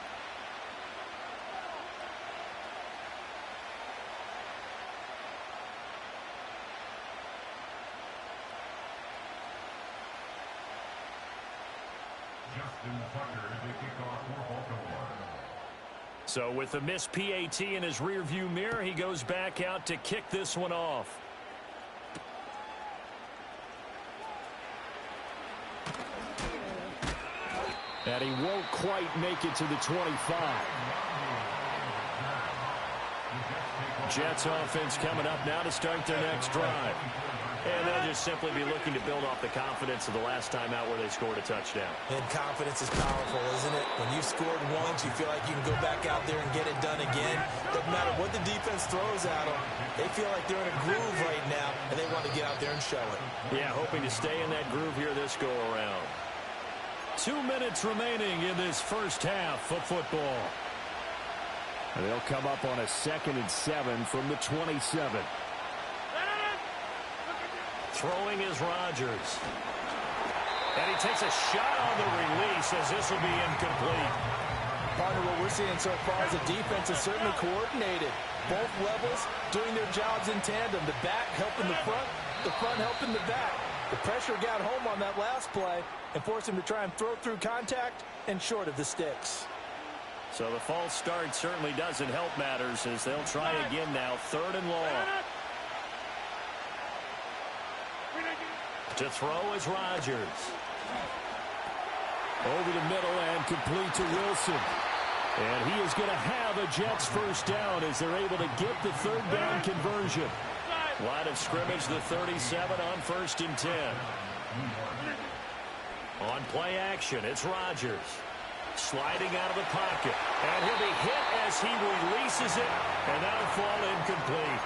So with the missed PAT in his rearview mirror, he goes back out to kick this one off. And he won't quite make it to the 25. Jets offense coming up now to start their next drive. And they'll just simply be looking to build off the confidence of the last time out where they scored a touchdown. And confidence is powerful, isn't it? When you've scored once, you feel like you can go back out there and get it done again. Doesn't matter what the defense throws at them. They feel like they're in a groove right now, and they want to get out there and show it. Yeah, hoping to stay in that groove here this go-around. 2 minutes remaining in this first half of football. And they'll come up on a 2nd and 7 from the 27. Throwing is Rodgers. And he takes a shot on the release as this will be incomplete. Partner, what we're seeing so far is the defense is certainly coordinated. Both levels doing their jobs in tandem. The back helping the front, the front helping the back. The pressure got home on that last play and forced him to try and throw through contact and short of the sticks. So the false start certainly doesn't help matters as they'll try again now. 3rd and long. To throw is Rodgers. Over the middle and complete to Wilson. And he is going to have a Jets first down as they're able to get the 3rd down conversion. Line of scrimmage, the 37 on 1st and 10. On play action, it's Rodgers. Sliding out of the pocket. And he'll be hit as he releases it. And that'll fall incomplete.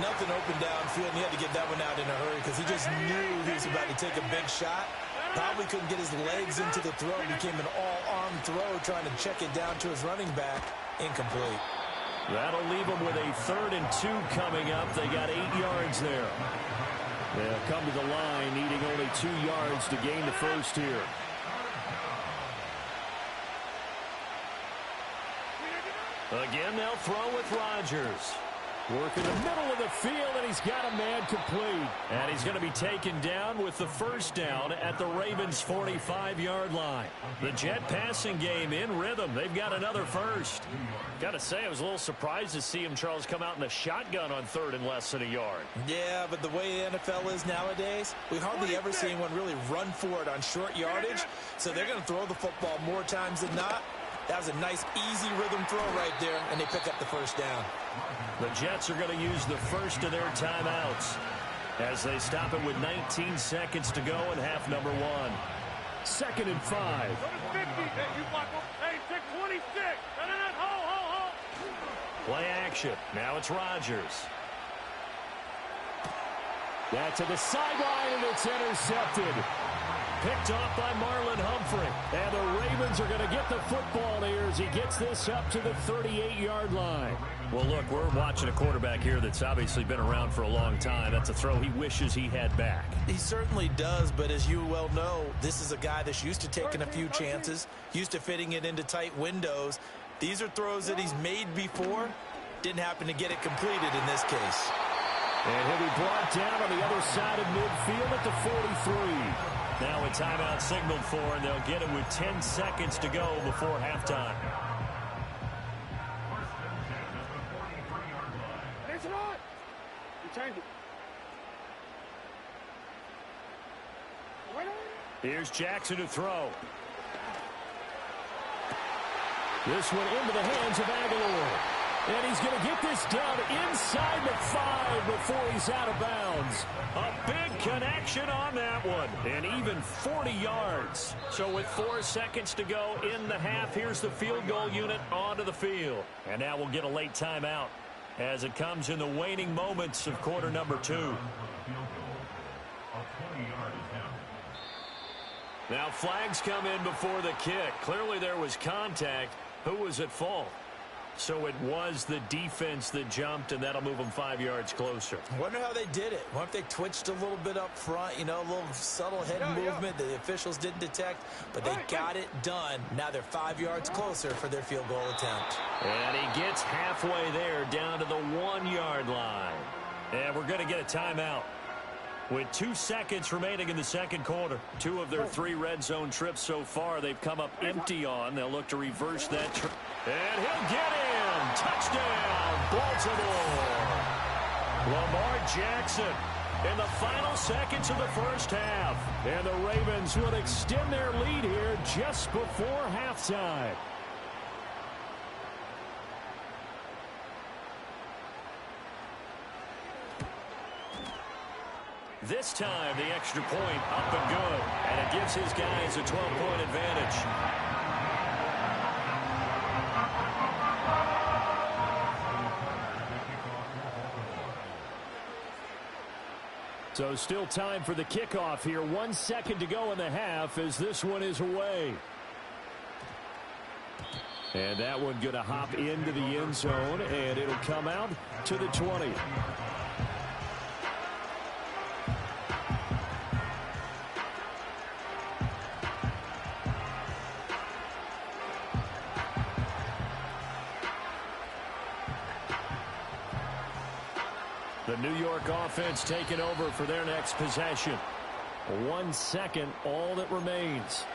Nothing open downfield, and he had to get that one out in a hurry because he just knew he was about to take a big shot. Probably couldn't get his legs into the throw. It became an all-arm throw trying to check it down to his running back. Incomplete. That'll leave them with a 3rd and 2 coming up. They got 8 yards there. They'll come to the line, needing only 2 yards to gain the first here. Again, they'll throw with Rodgers. Work in the middle of the field, and he's got a man complete. And he's going to be taken down with the first down at the Ravens' 45-yard line. The Jet passing game in rhythm. They've got another first. Got to say, I was a little surprised to see him, Charles, come out in the shotgun on 3rd and less than a yard. Yeah, but the way the NFL is nowadays, we hardly ever see anyone really run for it on short yardage. So they're going to throw the football more times than not. That was a nice, easy rhythm throw right there, and they pick up the first down. The Jets are going to use the first of their timeouts as they stop it with 19 seconds to go in half number 1. 2nd and 5. Play action. Now it's Rodgers. That to the sideline, and it's intercepted. Picked off by Marlon Humphrey. And the Ravens are going to get the football here as he gets this up to the 38-yard line. Well, look, we're watching a quarterback here that's obviously been around for a long time. That's a throw he wishes he had back. He certainly does, but as you well know, this is a guy that's used to taking a few chances, used to fitting it into tight windows. These are throws that he's made before. Didn't happen to get it completed in this case. And he'll be brought down on the other side of midfield at the 43. Now a timeout signaled for, and they'll get it with 10 seconds to go before halftime. Here's Jackson to throw. This one into the hands of Aguilar. And he's going to get this down inside the 5 before he's out of bounds. A big connection on that one. And even 40 yards. So with 4 seconds to go in the half, here's the field goal unit onto the field. And now we'll get a late timeout as it comes in the waning moments of quarter number 2. Now flags come in before the kick. Clearly there was contact. Who was at fault? So it was the defense that jumped, and that'll move them 5 yards closer. I wonder how they did it. What if they twitched a little bit up front, you know, a little subtle head movement that the officials didn't detect, but they got it done. Now they're 5 yards closer for their field goal attempt. And he gets halfway there down to the 1-yard line. And we're going to get a timeout. With 2 seconds remaining in the second quarter, 2 of their 3 red zone trips so far they've come up empty on. They'll look to reverse that trip. And he'll get in. Touchdown, Baltimore. Lamar Jackson in the final seconds of the first half. And the Ravens will extend their lead here just before halftime. This time, the extra point up and good. And it gives his guys a 12-point advantage. So still time for the kickoff here. 1 second to go in the half as this one is away. And that one going to hop into the end zone, and it'll come out to the 20. The New York offense taking over for their next possession. 1 second, all that remains.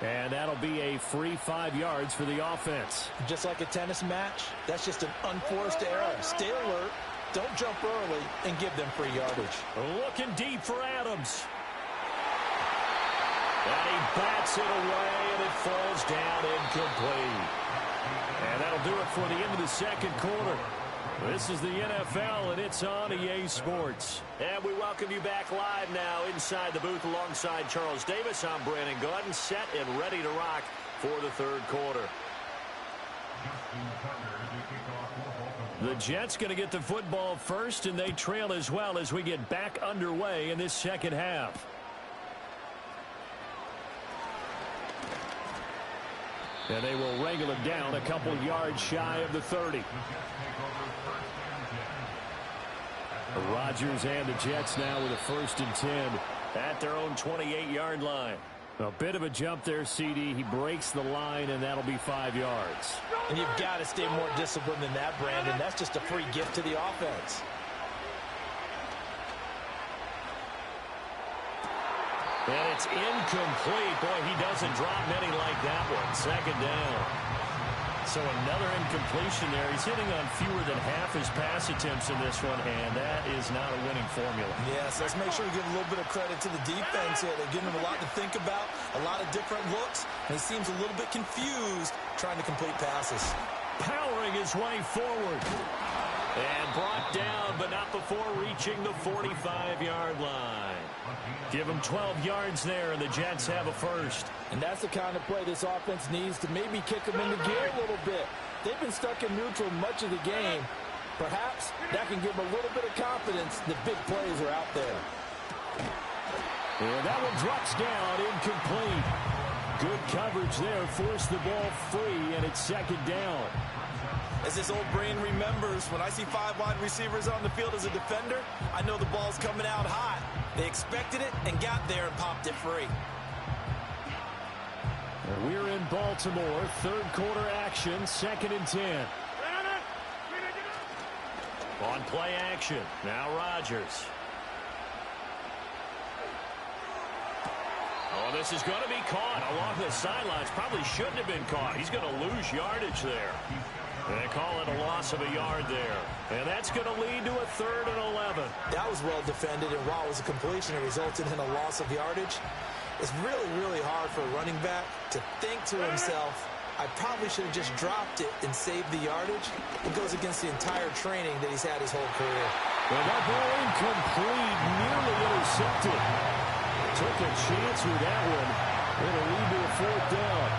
And that'll be a free 5 yards for the offense. Just like a tennis match, that's just an unforced error. Stay alert, don't jump early, and give them free yardage. Looking deep for Adams. And he bats it away, and it falls down incomplete. And that'll do it for the end of the second quarter. This is the NFL, and it's on EA Sports. And we welcome you back live now inside the booth alongside Charles Davis. I'm Brandon Gordon, set and ready to rock for the third quarter. The Jets going to get the football first, and they trail as well as we get back underway in this second half. And they will wrangle it down a couple yards shy of the 30. Rodgers and the Jets now with a 1st and 10 at their own 28-yard line. A bit of a jump there, CD. He breaks the line, and that'll be 5 yards. And you've got to stay more disciplined than that, Brandon. That's just a free gift to the offense. And it's incomplete. Boy, he doesn't drop many like that one. 2nd down. So another incompletion there. He's hitting on fewer than half his pass attempts in this one, and that is not a winning formula. Yes, let's make sure we give a little bit of credit to the defense here. They're giving him a lot to think about, a lot of different looks, and he seems a little bit confused trying to complete passes. Powering his way forward. And brought down, but not before reaching the 45-yard line. Give him 12 yards there, and the Jets have a 1st. And that's the kind of play this offense needs to maybe kick them into gear a little bit. They've been stuck in neutral much of the game. Perhaps that can give them a little bit of confidence that big plays are out there. And that one drops down, incomplete. Good coverage there, forced the ball free, and it's 2nd down. As this old brain remembers, when I see 5 wide receivers on the field as a defender, I know the ball's coming out hot. They expected it and got there and popped it free. And we're in Baltimore, 3rd quarter action, 2nd and 10. On play action, now Rodgers. Oh, this is going to be caught along the sidelines. Probably shouldn't have been caught. He's going to lose yardage there. They call it a loss of a yard there. And that's going to lead to a 3rd and 11. That was well defended, and while it was a completion, it resulted in a loss of yardage. It's really, really hard for a running back to think to himself, I probably should have just dropped it and saved the yardage. It goes against the entire training that he's had his whole career. Well, that ball incomplete, nearly intercepted. Took a chance with that one. It'll lead to a 4th down.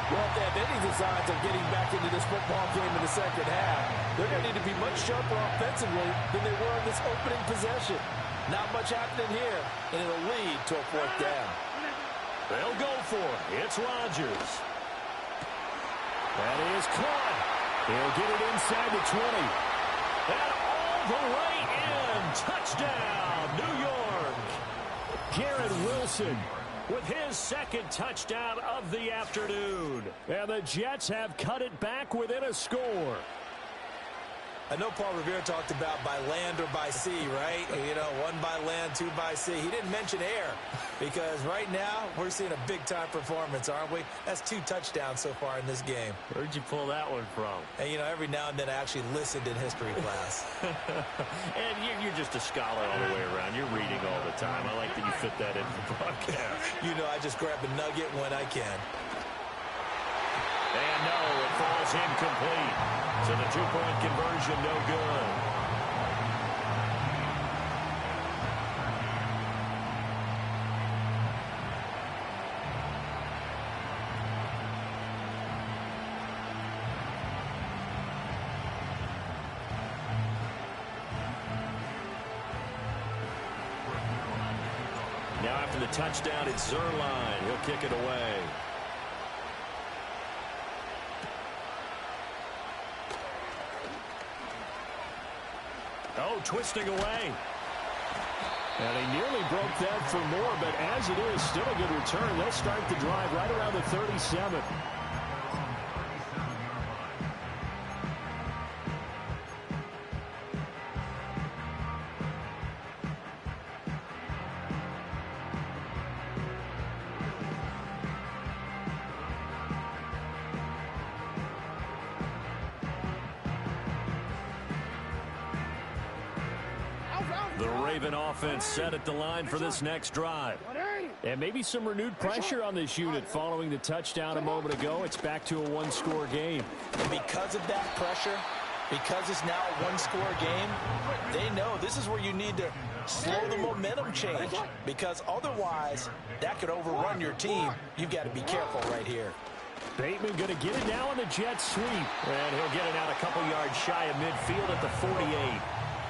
Well, if they have any designs of getting back into this football game in the second half, they're going to need to be much sharper offensively than they were in this opening possession. Not much happening here, and it'll lead to a 4th down. They'll go for it. It's Rodgers. That is caught. He'll get it inside the 20. And all the way in. Touchdown, New York. Garrett Wilson with his 2nd touchdown of the afternoon. And the Jets have cut it back within a score. I know Paul Revere talked about by land or by sea, right? You know, 1 by land, 2 by sea. He didn't mention air because right now we're seeing a big-time performance, aren't we? That's 2 touchdowns so far in this game. Where'd you pull that one from? And, you know, every now and then I actually listened in history class. And you're just a scholar all the way around. You're reading all the time. I like that you fit that in the broadcast. You know, I just grab a nugget when I can. And no, it falls incomplete. So the 2-point conversion, no good. Now after the touchdown, it's Zerline. He'll kick it away. Oh, twisting away. And he nearly broke that for more, but as it is, still a good return. They'll start the drive right around the 37. The Raven offense set at the line for this next drive. And maybe some renewed pressure on this unit following the touchdown a moment ago. It's back to a one-score game. And because of that pressure, because it's now a one-score game, they know this is where you need to slow the momentum change, because otherwise that could overrun your team. You've got to be careful right here. Bateman going to get it now on the jet sweep. And he'll get it out a couple yards shy of midfield at the 48.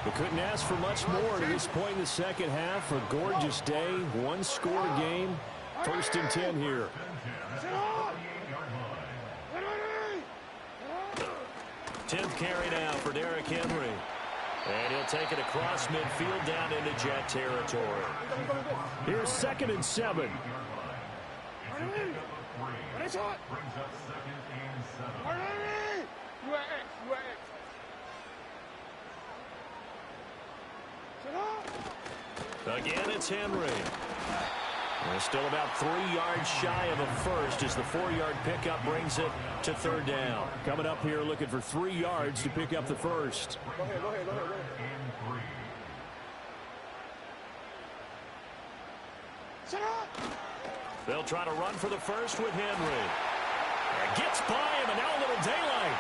We couldn't ask for much more to this point in the second half. A gorgeous day, one-score game. 1st and 10 here. 10th carry now for Derrick Henry. And he'll take it across midfield down into Jet territory. Here's 2nd and 7. Again, it's Henry. We're still about 3 yards shy of a first as the 4-yard pickup brings it to 3rd down. Coming up here looking for 3 yards to pick up the first. Go ahead. They'll try to run for the first with Henry. And gets by him, and now a little daylight.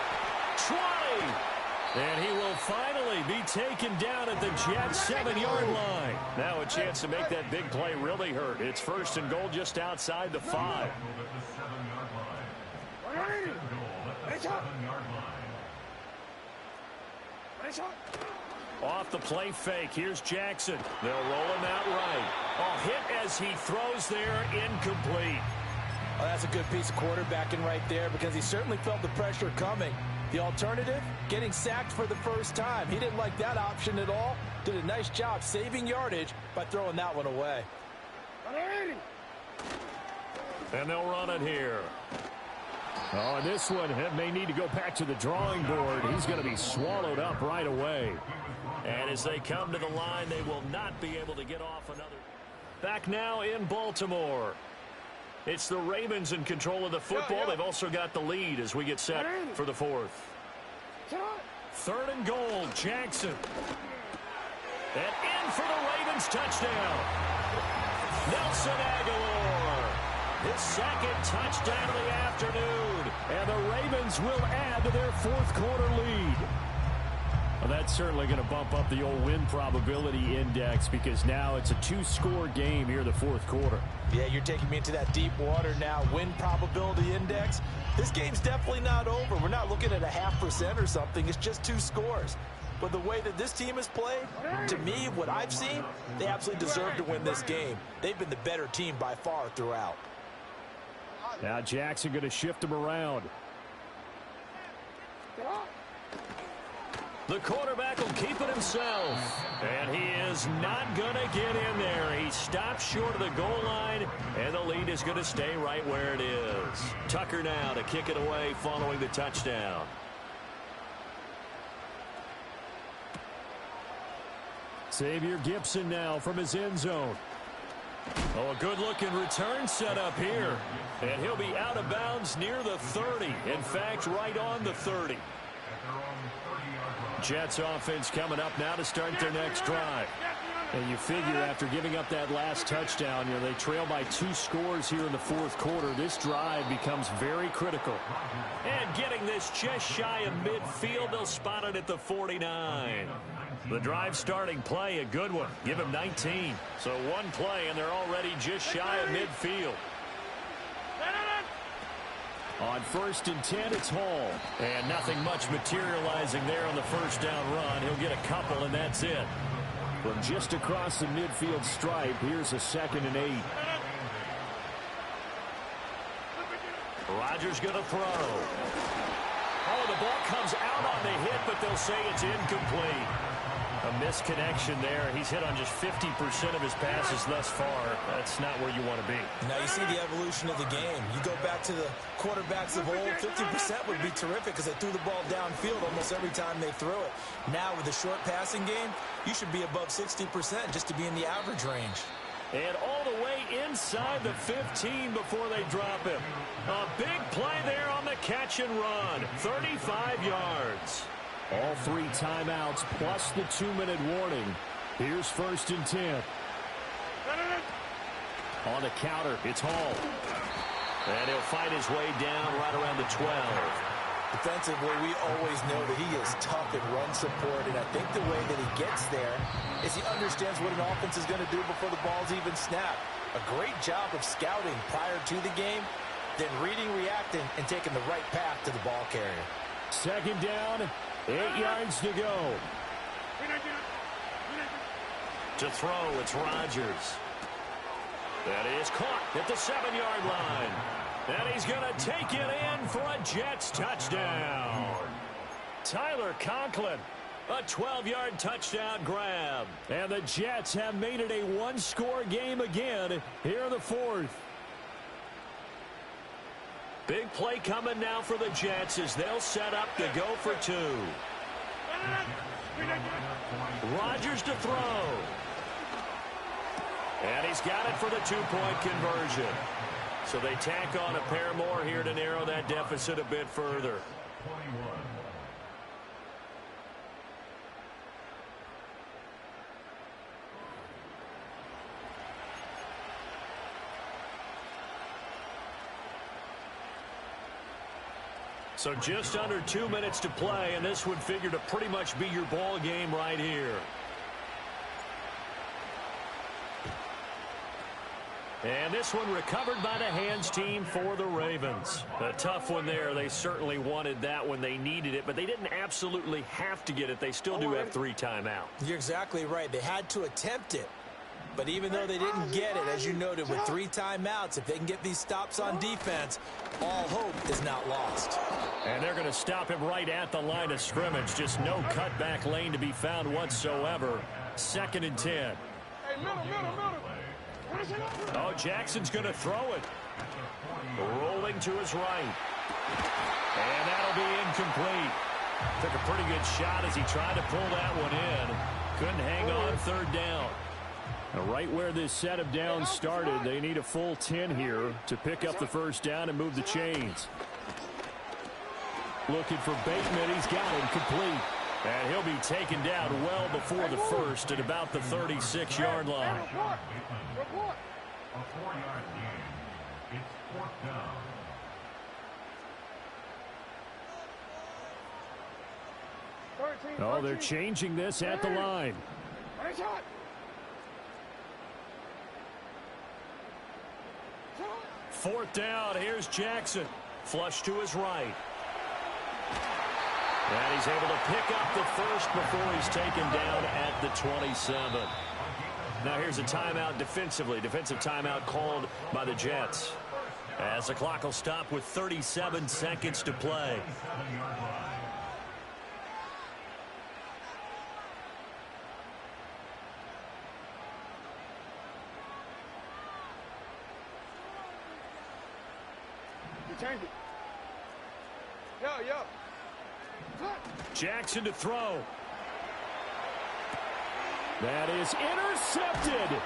20. And he will finally be taken down at the Jets' 7-yard line. Now a chance to make that big play really hurt. It's 1st and goal just outside the 5. Off the play fake. Here's Jackson. They'll roll him out right. Oh, hit as he throws there, incomplete. Oh, that's a good piece of quarterbacking right there, because he certainly felt the pressure coming. The alternative, getting sacked for the first time. He didn't like that option at all. Did a nice job saving yardage by throwing that one away. And they'll run it here. Oh, and this one may need to go back to the drawing board. He's going to be swallowed up right away. And as they come to the line, they will not be able to get off another. Back now in Baltimore. It's the Ravens in control of the football. They've also got the lead as we get set for the 4th. 3rd and goal, Jackson. And in for the Ravens touchdown. Nelson Aguilar. His 2nd touchdown of the afternoon. And the Ravens will add to their 4th quarter lead. Well, that's certainly going to bump up the old win probability index, because now it's a 2-score game here in the 4th quarter. Yeah, you're taking me into that deep water now. Win probability index. This game's definitely not over. We're not looking at a 0.5% or something. It's just 2 scores. But the way that this team has played, to me, what I've seen, they absolutely deserve to win this game. They've been the better team by far throughout. Now Jackson going to shift him around. The quarterback will keep it himself. And he is not going to get in there. He stops short of the goal line, and the lead is going to stay right where it is. Tucker now to kick it away following the touchdown. Xavier Gibson now from his end zone. Oh, a good-looking return set up here. And he'll be out of bounds near the 30. In fact, right on the 30. Jets offense coming up now to start their next drive. And you figure after giving up that last touchdown, they trail by 2 scores here in the 4th quarter. This drive becomes very critical. And getting this just shy of midfield, they'll spot it at the 49. The drive starting play, a good one. Give him 19. So 1 play, and they're already just shy of midfield. On 1st and 10, it's Hall. And nothing much materializing there on the 1st down run. He'll get a couple, and that's it. From just across the midfield stripe, here's a 2nd and 8. Rodgers going to throw. Oh, the ball comes out on the hit, but they'll say it's incomplete. A misconnection there. He's hit on just 50% of his passes thus far. That's not where you want to be. Now you see the evolution of the game. You go back to the quarterbacks of old, 50% would be terrific because they threw the ball downfield almost every time they threw it. Now with the short passing game, you should be above 60% just to be in the average range. And all the way inside the 15 before they drop him. A big play there on the catch and run. 35 yards. All 3 timeouts plus the 2-minute warning. Here's 1st and 10. On the counter, it's Hall. And he'll fight his way down right around the 12. Defensively, we always know that he is tough in run support, and I think the way that he gets there is he understands what an offense is going to do before the ball's even snapped. A great job of scouting prior to the game, then reading, reacting, and taking the right path to the ball carrier. 2nd down, 8 yards to go. To throw, it's Rodgers. That is caught at the 7-yard line. And he's going to take it in for a Jets touchdown. Tyler Conklin, a 12-yard touchdown grab. And the Jets have made it a one-score game again here in the 4th. Big play coming now for the Jets as they'll set up to go for 2. Rodgers to throw. And he's got it for the 2-point conversion. So they tack on a pair more here to narrow that deficit a bit further. 21. So just under 2 minutes to play, and this would figure to pretty much be your ball game right here. And this one recovered by the hands team for the Ravens. A tough one there. They certainly wanted that when they needed it, but they didn't absolutely have to get it. They still do have 3 timeouts. You're exactly right. They had to attempt it. But even though they didn't get it, as you noted, with 3 timeouts, if they can get these stops on defense, all hope is not lost. And they're going to stop him right at the line of scrimmage. Just no cutback lane to be found whatsoever. 2nd and 10. Hey, middle. Oh, Jackson's going to throw it. Rolling to his right. And that'll be incomplete. Took a pretty good shot as he tried to pull that one in. Couldn't hang on 3rd down. Right where this set of downs started, they need a full 10 here to pick up the 1st down and move the chains. Looking for Bateman. He's got him complete. And he'll be taken down well before the 1st at about the 36-yard line. A 4-yard gain. It's 4th down. Oh, they're changing this at the line. 4th down. Here's Jackson. Flush to his right. And he's able to pick up the 1st before he's taken down at the 27. Now here's a timeout defensively. Defensive timeout called by the Jets. As the clock will stop with 37 seconds to play. Change it. Yo. Jackson to throw. That is intercepted.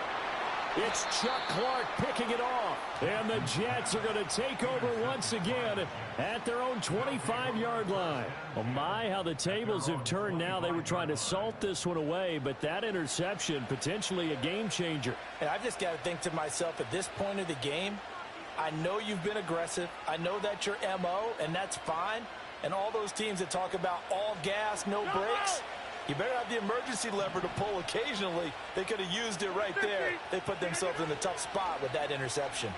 It's Chuck Clark picking it off. And the Jets are going to take over once again at their own 25-yard line. Oh, my, how the tables have turned now. They were trying to salt this one away, but that interception, potentially a game changer. And I've just got to think to myself, at this point of the game, I know you've been aggressive. I know that's your MO, and that's fine. And all those teams that talk about all gas, no brakes, you better have the emergency lever to pull occasionally. They could have used it right there. They put themselves in a tough spot with that interception.